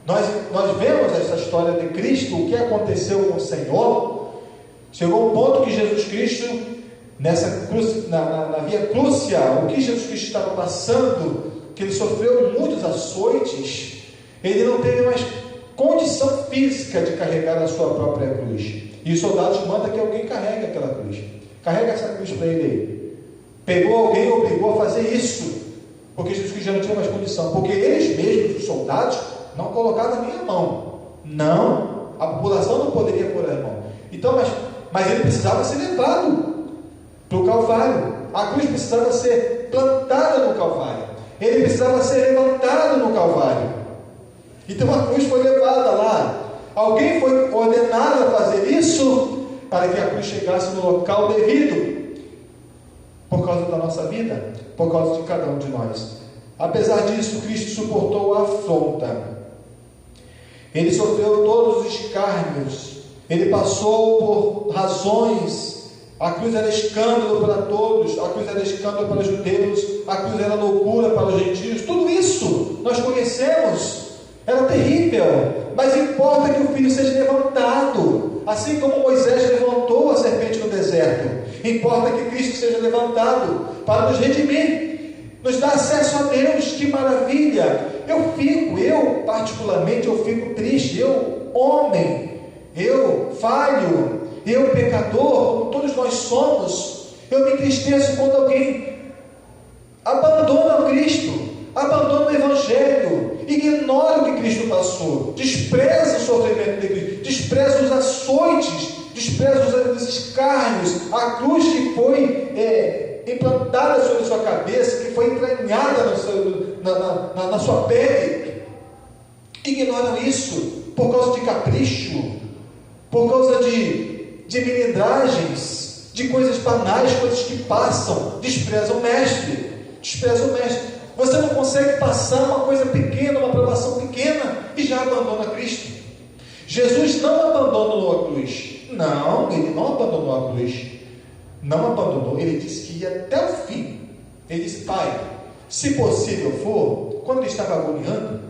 Nós vemos essa história de Cristo, o que aconteceu com o Senhor. Chegou um ponto que Jesus Cristo, na via crucial, o que Jesus Cristo estava passando, que ele sofreu muitos açoites, ele não teve mais condição física de carregar a sua própria cruz. E os soldados mandam que alguém carregue aquela cruz. Carrega essa cruz para ele aí. Pegou alguém e obrigou a fazer isso, porque Jesus Cristo já não tinha mais condição, porque eles mesmos, os soldados, não colocavam nem a mão. Não, a população não poderia pôr a mão. Então, mas ele precisava ser levado para o Calvário. A cruz precisava ser plantada no Calvário. Ele precisava ser levantado no Calvário. Então a cruz foi levada lá. Alguém foi ordenado a fazer isso para que a cruz chegasse no local devido, por causa da nossa vida, por causa de cada um de nós. Apesar disso, Cristo suportou a afronta. Ele sofreu todos os escárnios. Ele passou por razões. A cruz era escândalo para todos. A cruz era escândalo para os judeus. A cruz era loucura para os gentios. Tudo isso nós conhecemos. Era terrível. Mas importa que o Filho seja levantado. Assim como Moisés levantou a serpente no deserto. Importa que Cristo seja levantado para nos redimir, nos dar acesso a Deus. Que maravilha! Eu particularmente fico triste. Eu, homem, eu falho, eu pecador, como todos nós somos. Eu me entristeço quando alguém abandona o Cristo, abandona o Evangelho, ignora o que Cristo passou, despreza o sofrimento de Cristo, despreza os açoites, despreza os escárnios, a cruz que foi implantada sobre sua cabeça, que foi entranhada na sua pele. Ignoram isso por causa de capricho, por causa de melindragens, de coisas banais, coisas que passam. Desprezam o mestre, desprezam o mestre. Você não consegue passar uma coisa pequena, uma provação pequena, e já abandona Cristo. Jesus não abandonou a cruz. Não, ele não abandonou a cruz. Não abandonou, ele disse que ia até o fim. Ele disse: Pai, se possível for, quando ele estava agoniando,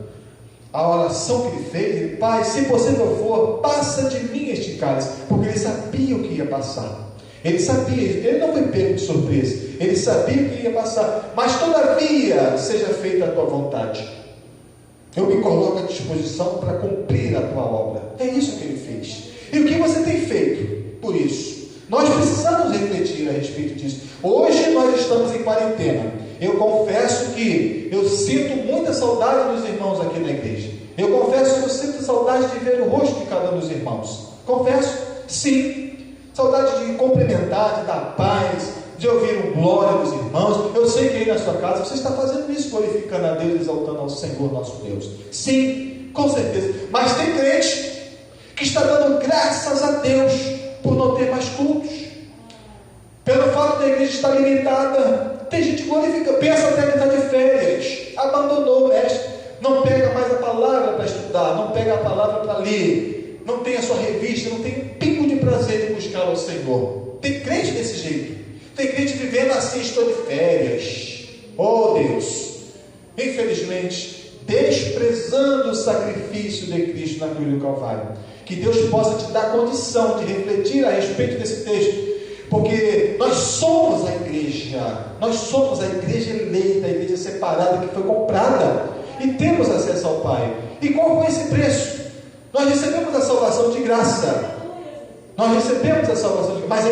a oração que ele fez, Pai, se possível for, passa de mim este cálice, porque ele sabia o que ia passar. Ele sabia, ele não foi pego de surpresa, ele sabia o que ia passar, mas todavia seja feita a tua vontade. Eu me coloco à disposição para cumprir a tua obra. É isso que ele fez. E o que você tem feito por isso? Nós precisamos refletir a respeito disso. Hoje nós estamos em quarentena. Eu confesso que eu sinto muita saudade dos irmãos aqui na igreja. Eu confesso que eu sinto saudade de ver o rosto de cada um dos irmãos. Confesso, sim. Saudade de cumprimentar, de dar paz, de ouvir um glória dos irmãos. Eu sei que aí na sua casa você está fazendo isso, glorificando a Deus, exaltando ao Senhor nosso Deus. Sim, com certeza. Mas tem crente que está dando graças a Deus por não ter mais cultos, pelo fato da igreja estar limitada. Tem gente que glorifica, pensa até que está de férias, abandonou o mestre, não pega mais a palavra para estudar, não pega a palavra para ler, não tem a sua revista, não tem um pingo de prazer de buscar ao Senhor. Tem crente desse jeito, tem crente vivendo assim: estou de férias. Oh Deus, infelizmente, desprezando o sacrifício de Cristo na cruz do Calvário. Que Deus possa te dar condição de refletir a respeito desse texto, porque nós somos a igreja eleita, a igreja separada, que foi comprada, e temos acesso ao Pai. E qual foi esse preço? Nós recebemos a salvação de graça. Mas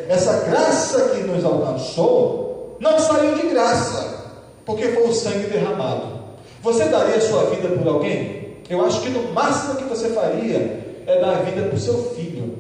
essa graça que nos alcançou não saiu de graça, porque foi o sangue derramado. Você daria a sua vida por alguém? Eu acho que no máximo que você faria é dar a vida para o seu filho,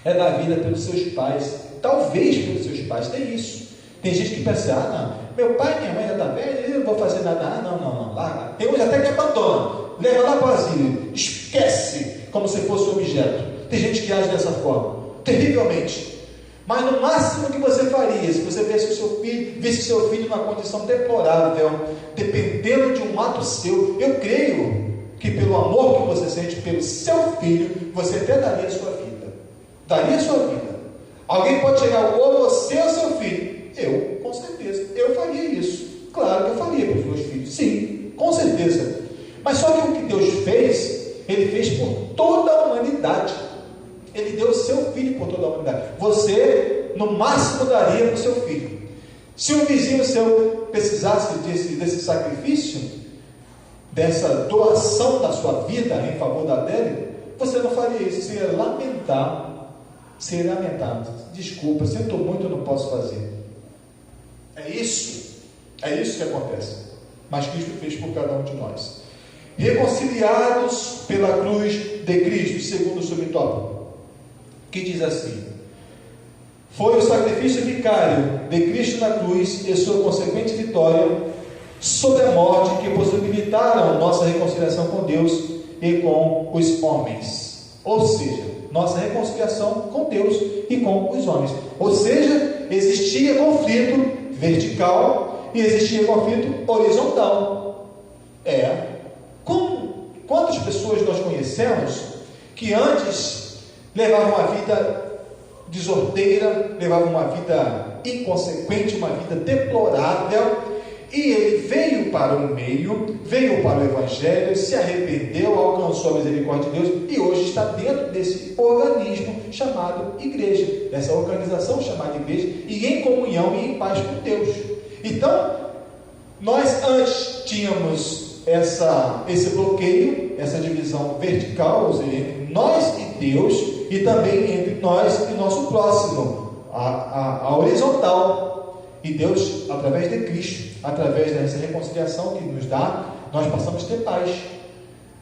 é dar a vida pelos seus pais, talvez pelos seus pais. Tem isso. Tem gente que pensa: não, meu pai e minha mãe já está velho, eu não vou fazer nada. Não, larga. Tem uns até que abandona, leva lá para o asilo, esquece, como se fosse um objeto. Tem gente que age dessa forma, terrivelmente. Mas no máximo que você faria, se você visse o seu filho numa condição deplorável, dependendo de um ato seu, eu creio que pelo amor que você sente pelo seu filho, você até daria a sua vida. Alguém pode chegar, ou você ou seu filho. Eu, com certeza, eu faria isso. Claro que eu faria para os meus filhos, sim, com certeza. Mas só que o que Deus fez, Ele fez por toda a humanidade. Ele deu o seu filho por toda a humanidade. Você, no máximo, daria para o seu filho. Se um vizinho seu precisasse desse sacrifício, dessa doação da sua vida em favor da dele, você não faria isso. Você ia lamentar. Desculpa, sinto muito, eu não posso fazer. É isso que acontece. Mas Cristo fez por cada um de nós. Reconciliados pela cruz de Cristo, segundo o subtópico, que diz assim: foi o sacrifício vicário de Cristo na cruz e sua consequente vitória sobre a morte que possibilitaram nossa reconciliação com Deus e com os homens. Ou seja, nossa reconciliação com Deus e com os homens. Ou seja, existia conflito vertical e existia conflito horizontal. Quantas pessoas nós conhecemos que antes levavam uma vida desordeira, levavam uma vida inconsequente, uma vida deplorável, e ele veio para o meio, veio para o Evangelho, se arrependeu, alcançou a misericórdia de Deus e hoje está dentro desse organismo chamado igreja, dessa organização chamada igreja, e em comunhão e em paz com Deus. Então, nós antes tínhamos esse bloqueio, essa divisão vertical, ou seja, entre nós e Deus, e também entre nós e nosso próximo, a horizontal. E Deus, através de Cristo, através dessa reconciliação que nos dá, nós passamos a ter paz.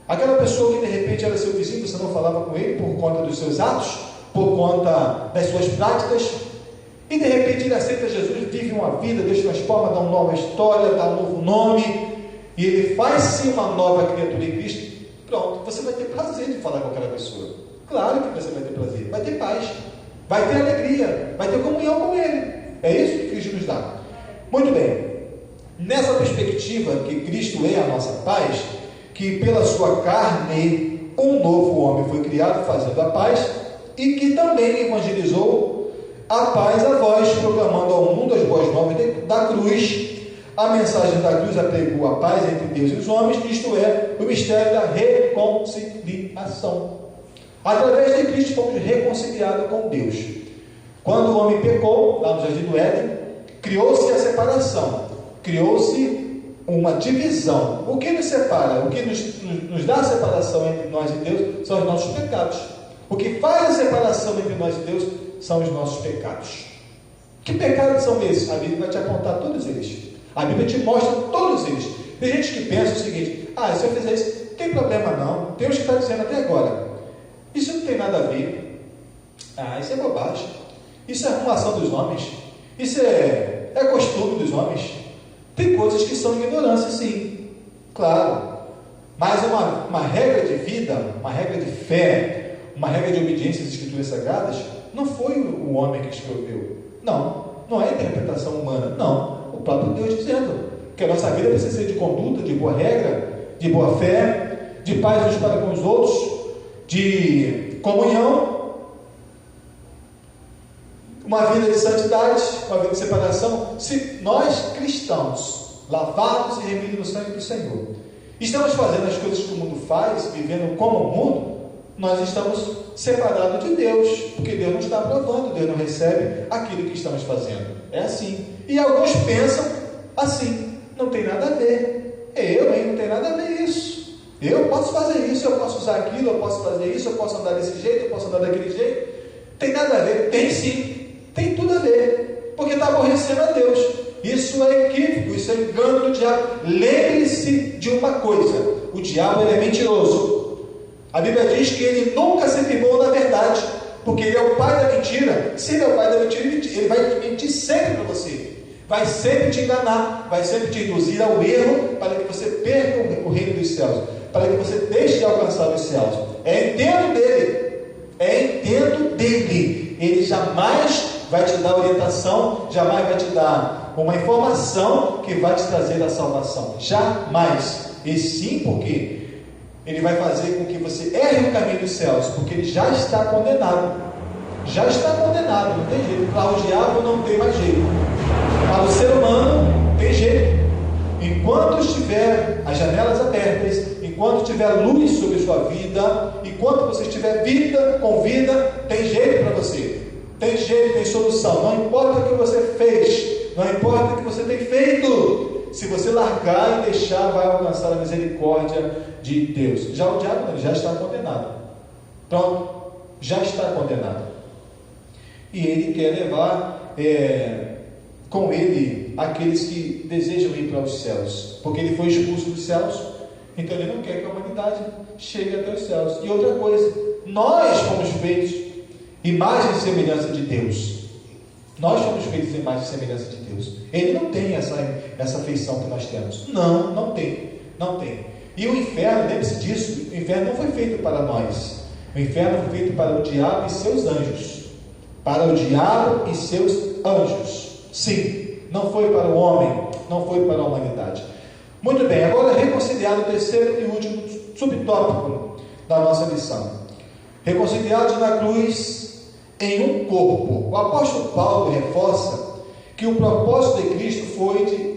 Aquela pessoa que de repente era seu vizinho, você não falava com ele por conta dos seus atos, por conta das suas práticas, e de repente ele aceita Jesus, vive uma vida, Deus transforma, dá uma nova história, dá um novo nome, e ele faz-se uma nova criatura em Cristo. Pronto, você vai ter prazer de falar com aquela pessoa. Claro que você vai ter prazer, vai ter paz, vai ter alegria, vai ter comunhão com ele. É isso que Cristo nos dá. Muito bem, nessa perspectiva que Cristo é a nossa paz, que pela sua carne um novo homem foi criado fazendo a paz, e que também evangelizou a paz a vós, proclamando ao mundo as boas novas da cruz. A mensagem da cruz apregou a paz entre Deus e os homens, isto é, o mistério da reconciliação. Através de Cristo fomos reconciliados com Deus. Quando o homem pecou, lá no Jardim do Éden, criou-se a separação, criou-se uma divisão. O que nos separa, o que nos dá a separação entre nós e Deus são os nossos pecados. O que faz a separação entre nós e Deus são os nossos pecados. Que pecados são esses? A Bíblia vai te apontar todos eles. A Bíblia te mostra todos eles. Tem gente que pensa o seguinte: se eu fizer isso, não tem problema não. Tem uns que estão dizendo até agora, isso não tem nada a ver. Isso é bobagem. Isso é arrumação dos homens. Isso é costume dos homens. Tem coisas que são ignorância, sim. Claro. Mas uma regra de vida, uma regra de fé, uma regra de obediência às Escrituras Sagradas, não foi o homem que escreveu. Não é interpretação humana. Não. O próprio Deus dizendo que a nossa vida precisa ser de conduta, de boa regra, de boa fé, de paz uns para com os outros, de comunhão, uma vida de santidade, uma vida de separação. Se nós cristãos, lavados e remidos no sangue do Senhor, estamos fazendo as coisas que o mundo faz, vivendo como o mundo, nós estamos separados de Deus, porque Deus não está aprovando, Deus não recebe aquilo que estamos fazendo. É assim. E alguns pensam assim: não tem nada a ver. Não tem nada a ver isso. Eu posso fazer isso, eu posso usar aquilo, eu posso fazer isso, eu posso andar desse jeito, eu posso andar daquele jeito. Tem nada a ver? Tem sim. Tem tudo a ver, porque está aborrecendo a Deus. Isso é equívoco, isso é engano do diabo. Lembre-se de uma coisa: o diabo é mentiroso. A Bíblia diz que ele nunca se firmou na verdade, porque ele é o pai da mentira. Se ele é o pai da mentira, ele vai mentir sempre para você, vai sempre te enganar, vai sempre te induzir ao erro, para que você perca o reino dos céus, para que você deixe de alcançar os céus. É intento dele. Ele jamais vai te dar orientação, jamais vai te dar uma informação que vai te trazer a salvação. Jamais. E sim, porque ele vai fazer com que você erre o caminho dos céus, porque ele já está condenado. Já está condenado, não tem jeito. Para o diabo não tem mais jeito. Para o ser humano tem jeito. Enquanto estiver as janelas abertas, enquanto tiver luz sobre sua vida, enquanto você estiver vida com vida, tem jeito para você. Tem jeito, tem solução. Não importa o que você fez, não importa o que você tem feito. Se você largar e deixar, vai alcançar a misericórdia de Deus. Já o diabo já está condenado. Pronto, já está condenado. E ele quer levar com ele aqueles que desejam ir para os céus, porque ele foi expulso dos céus, então ele não quer que a humanidade chegue até os céus. E outra coisa, nós fomos feitos imagem e semelhança de Deus. Nós somos feitos em imagem e semelhança de Deus. Ele não tem essa feição que nós temos. Não tem. E o inferno, lembre-se disso, o inferno não foi feito para nós. O inferno foi feito para o diabo e seus anjos. Para o diabo e seus anjos. Sim, não foi para o homem, não foi para a humanidade. Muito bem, agora reconciliado o terceiro e último subtópico da nossa lição. Reconciliados na cruz em um corpo. O apóstolo Paulo reforça que o propósito de Cristo foi de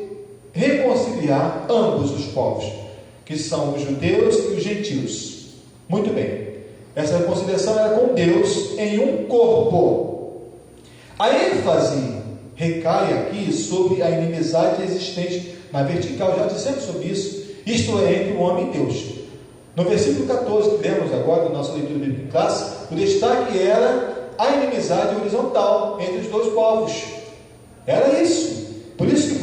reconciliar ambos os povos, que são os judeus e os gentios. Muito bem, essa reconciliação era com Deus em um corpo. A ênfase recai aqui sobre a inimizade existente na vertical, já dissemos sobre isso, isto é, entre o homem e Deus. No versículo 14 que lemos agora, na nossa leitura bíblica em classe, o destaque era a inimizade horizontal entre os dois povos. Era isso. Por isso que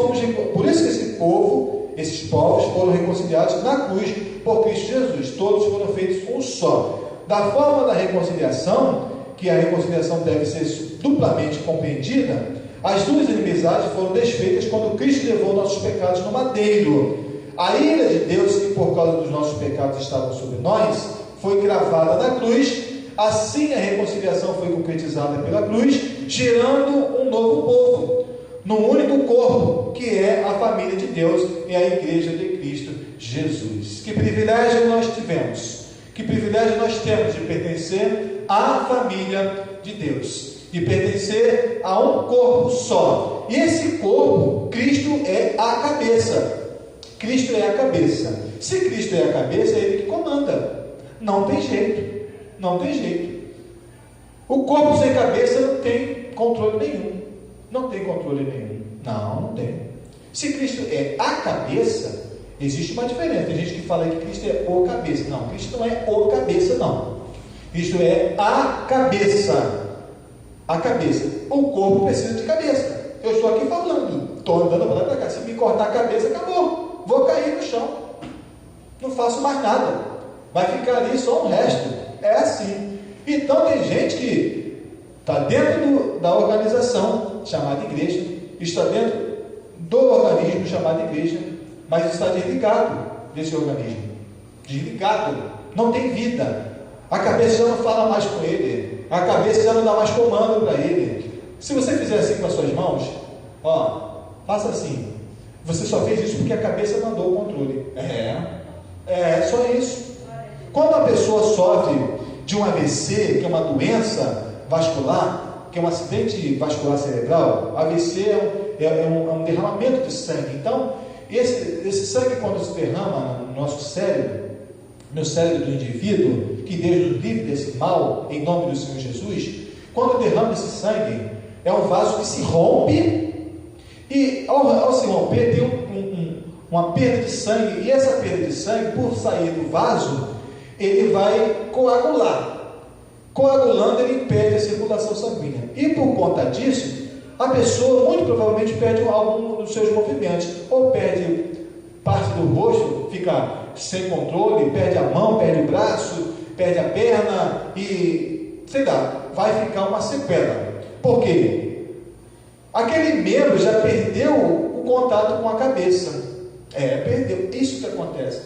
esses povos foram reconciliados na cruz por Cristo Jesus. Todos foram feitos um só. Da forma da reconciliação, que a reconciliação deve ser duplamente compreendida, as duas inimizades foram desfeitas quando Cristo levou nossos pecados no madeiro. A ira de Deus, que por causa dos nossos pecados estavam sobre nós, foi gravada na cruz. Assim a reconciliação foi concretizada pela cruz, gerando um novo povo, num único corpo, que é a família de Deus e a igreja de Cristo Jesus. Que privilégio nós tivemos, que privilégio nós temos de pertencer à família de Deus, de pertencer a um corpo só. E esse corpo, Cristo é a cabeça. Cristo é a cabeça. Se Cristo é a cabeça, é Ele que comanda. Não tem jeito. O corpo sem cabeça não tem controle nenhum. Não tem. Se Cristo é a cabeça, existe uma diferença. Tem gente que fala que Cristo é o cabeça. Não, Cristo não é o cabeça, não. Cristo é a cabeça. A cabeça. O corpo precisa de cabeça. Eu estou aqui falando, estou andando para lá para cá. Se me cortar a cabeça, acabou. Vou cair no chão. Não faço mais nada. Vai ficar ali só um resto. É assim. Então tem gente que está dentro da organização chamada igreja, está dentro do organismo chamado igreja, mas está desligado desse organismo. Desligado. Não tem vida. A cabeça já não fala mais com ele. A cabeça já não dá mais comando para ele. Se você fizer assim com as suas mãos, faça assim. Você só fez isso porque a cabeça mandou o controle. Só isso. Quando a pessoa sofre de um AVC, que é uma doença vascular, que é um acidente vascular cerebral, AVC é um derramamento de sangue. Então, esse sangue, quando se derrama no nosso cérebro, no cérebro do indivíduo, que Deus nos livre desse mal, em nome do Senhor Jesus, quando derrama esse sangue, é um vaso que se rompe, e ao se romper tem uma perda de sangue, e essa perda de sangue, por sair do vaso, ele vai coagular. Coagulando, ele impede a circulação sanguínea, e por conta disso, a pessoa muito provavelmente perde algum dos seus movimentos, ou perde parte do rosto, fica sem controle, perde a mão, perde o braço, perde a perna e, vai ficar uma sequela. Por quê? Aquele membro já perdeu o contato com a cabeça. Perdeu. Isso que acontece.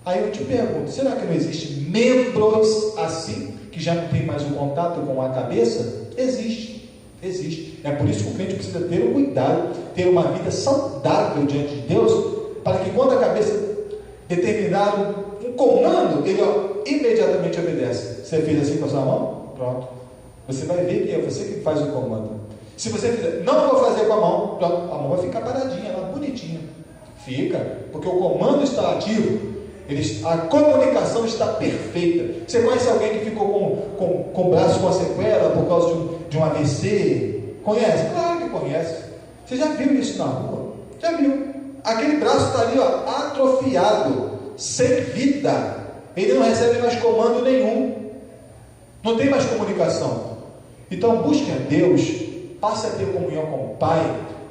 Aí eu te pergunto, será que não existem membros assim, que já não tem mais o contato com a cabeça? Existe. É por isso que o crente precisa ter o cuidado, ter uma vida saudável diante de Deus, para que quando a cabeça determinar um comando, ele imediatamente obedece. Você fez assim com a sua mão? Pronto. Você vai ver que é você que faz o comando. Se você fizer, não vou fazer com a mão, pronto, a mão vai ficar paradinha, bonitinha. Fica, porque o comando está ativo. A comunicação está perfeita. Você conhece alguém que ficou com o braço com a sequela por causa de um AVC? Conhece? Claro que conhece. Você já viu isso na rua? Já viu? Aquele braço está ali, atrofiado, sem vida. Ele não recebe mais comando nenhum. Não tem mais comunicação. Então busque a Deus, passe a ter comunhão com o Pai,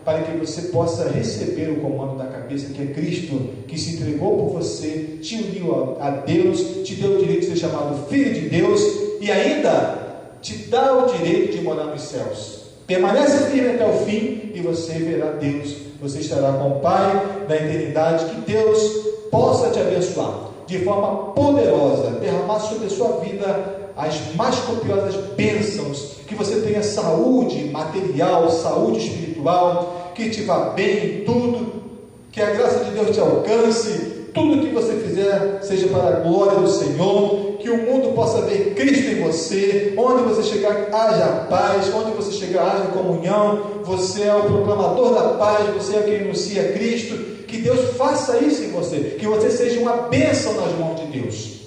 para que você possa receber o comando da cabeça, que é Cristo, que se entregou por você, te uniu a Deus, te deu o direito de ser chamado filho de Deus, e ainda te dá o direito de morar nos céus. Permanece firme até o fim e você verá Deus. Você estará com o Pai na eternidade. Que Deus possa te abençoar de forma poderosa, derramar sobre a sua vida as mais copiosas bênçãos, que você tenha saúde material, saúde espiritual, que te vá bem em tudo, que a graça de Deus te alcance, tudo que você fizer seja para a glória do Senhor, que o mundo possa ver Cristo em você, onde você chegar haja paz, onde você chegar haja comunhão, você é o proclamador da paz, você é quem anuncia Cristo, que Deus faça isso em você, que você seja uma bênção nas mãos de Deus.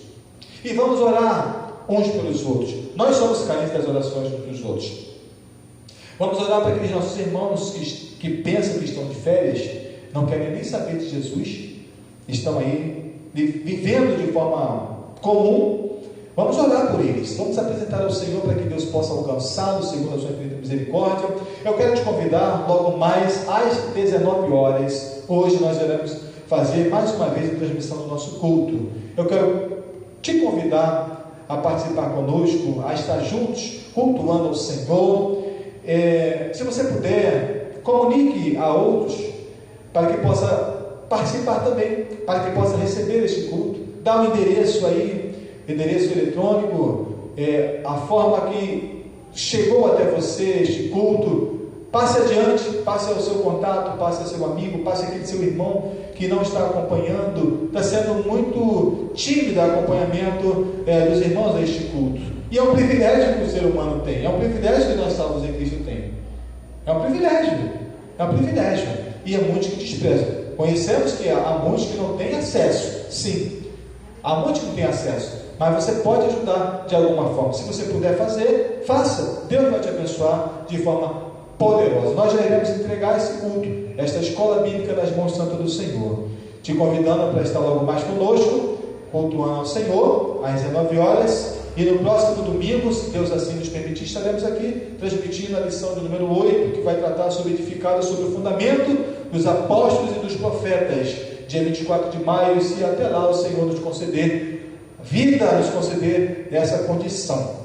E vamos orar uns pelos outros. Nós somos carentes das orações uns dos outros. Vamos orar para aqueles nossos irmãos que pensam que estão de férias, não querem nem saber de Jesus, estão aí vivendo de forma comum. Vamos orar por eles, vamos apresentar ao Senhor para que Deus possa alcançá-los segundo a sua infinita misericórdia. Eu quero te convidar logo mais às 19 horas. Hoje nós iremos fazer mais uma vez a transmissão do nosso culto. Eu quero te convidar a participar conosco, a estar juntos, cultuando ao Senhor. Se você puder, comunique a outros, para que possa participar também, para que possa receber este culto. Dá um endereço aí, endereço eletrônico, a forma que chegou até você este culto. Passe adiante, passe ao seu contato, passe ao seu amigo, passe aquele seu irmão que não está acompanhando, está sendo muito tímido o acompanhamento dos irmãos a este culto. E é um privilégio que o ser humano tem, é um privilégio que nós salvos em Cristo tem. É um privilégio, e há muitos que desprezam. Conhecemos que há muitos que não têm acesso, sim, há muitos que não têm acesso, mas você pode ajudar de alguma forma. Se você puder fazer, faça, Deus vai te abençoar de forma poderosa. Nós já iremos entregar esse culto, esta escola bíblica nas mãos santas do Senhor, te convidando para estar logo mais conosco, cultuando ao Senhor às 19 horas, e no próximo domingo, se Deus assim nos permitir, estaremos aqui transmitindo a lição de número 8, que vai tratar sobre edificado sobre o fundamento dos apóstolos e dos profetas, dia 24 de maio, se até lá o Senhor nos conceder vida, nos conceder essa condição.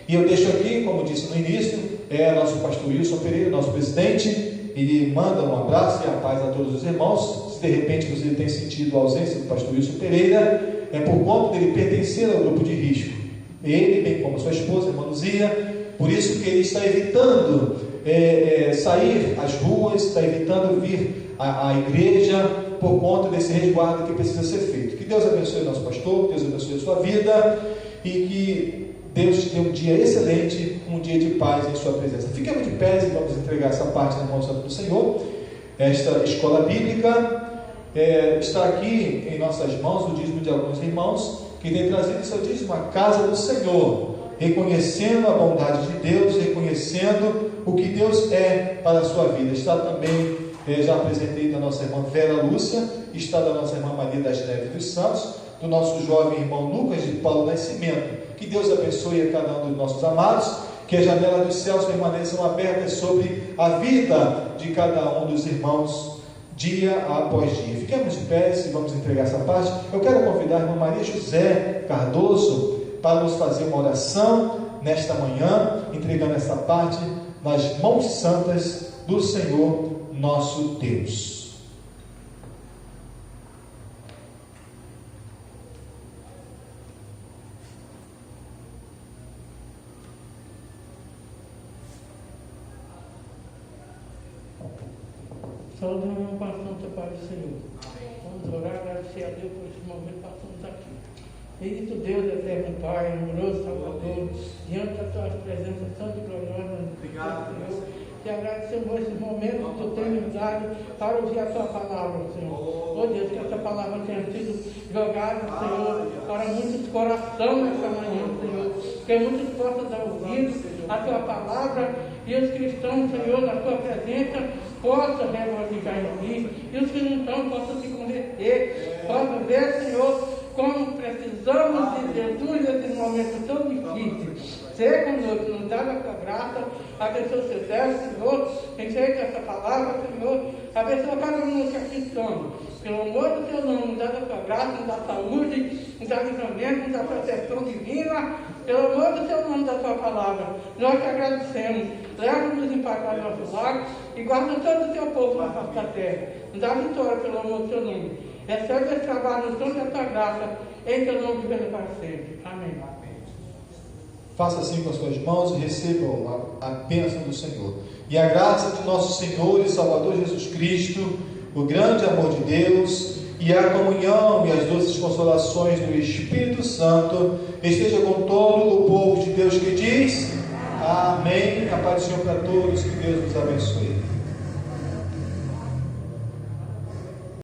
E eu deixo aqui, como disse no início, nosso pastor Wilson Pereira, nosso presidente, ele manda um abraço e a paz a todos os irmãos. Se de repente você tem sentido a ausência do pastor Wilson Pereira, é por conta dele pertencer ao grupo de risco. Ele, bem como sua esposa, irmã Luzia, por isso que ele está evitando sair às ruas, está evitando vir à igreja, por conta desse resguardo que precisa ser feito. Que Deus abençoe o nosso pastor, que Deus abençoe a sua vida, e que Deus te dê um dia excelente, um dia de paz em sua presença. Fiquemos de pé e vamos entregar essa parte na mão do Senhor. Esta escola bíblica está aqui em nossas mãos, o dízimo de alguns irmãos que têm trazido seu dízimo à casa do Senhor, reconhecendo a bondade de Deus, reconhecendo o que Deus é para a sua vida. Está também, já apresentei da nossa irmã Vera Lúcia, está da nossa irmã Maria das Neves dos Santos, do nosso jovem irmão Lucas de Paulo Nascimento. Que Deus abençoe a cada um dos nossos amados, que as janelas dos céus permaneçam abertas sobre a vida de cada um dos irmãos, dia após dia. Fiquemos de pé e vamos entregar essa parte. Eu quero convidar a irmã Maria José Cardoso para nos fazer uma oração nesta manhã, entregando essa parte nas mãos santas do Senhor nosso Deus. Saúde no meu coração, teu Pai do Senhor. Vamos orar, agradecer a Deus por esse momento que passamos aqui. Bendito Deus, eterno Pai, amoroso Salvador, diante da tua presença santa e gloriosa, obrigado, Senhor. Te agradecemos por esse momento que tu tens nos dado para ouvir a tua palavra, Senhor. Oh Deus, que essa palavra tenha sido jogada, Senhor, para muitos corações nessa manhã, Senhor. Que muitos possam dar ouvido a tua palavra e os cristãos, Senhor, na tua presença, possam regozijar em ti, e os que não estão possam se converter, possam ver, Senhor, como precisamos de Jesus nesse momento tão difícil. Seja conosco, nos dá a tua graça, abençoa o seu servo, Senhor, enxerga essa palavra, Senhor, abençoa cada um que aqui estamos. Pelo amor do teu nome, nos dá a tua graça, nos dá saúde, nos dá livramento, nos dá proteção divina, pelo amor do teu nome, da tua palavra. Nós te agradecemos. Leva-nos em paz para nosso lar e guarda todo o teu povo na face da terra. Nos dá vitória pelo amor do teu nome. Recebe esse trabalho no som da tua graça, em teu nome vivendo para sempre. Amém. Faça assim com as suas mãos e recebam a bênção do Senhor. E a graça de nosso Senhor e Salvador Jesus Cristo, o grande amor de Deus e a comunhão e as doces consolações do Espírito Santo esteja com todo o povo de Deus que diz amém. A paz do Senhor para todos, que Deus nos abençoe.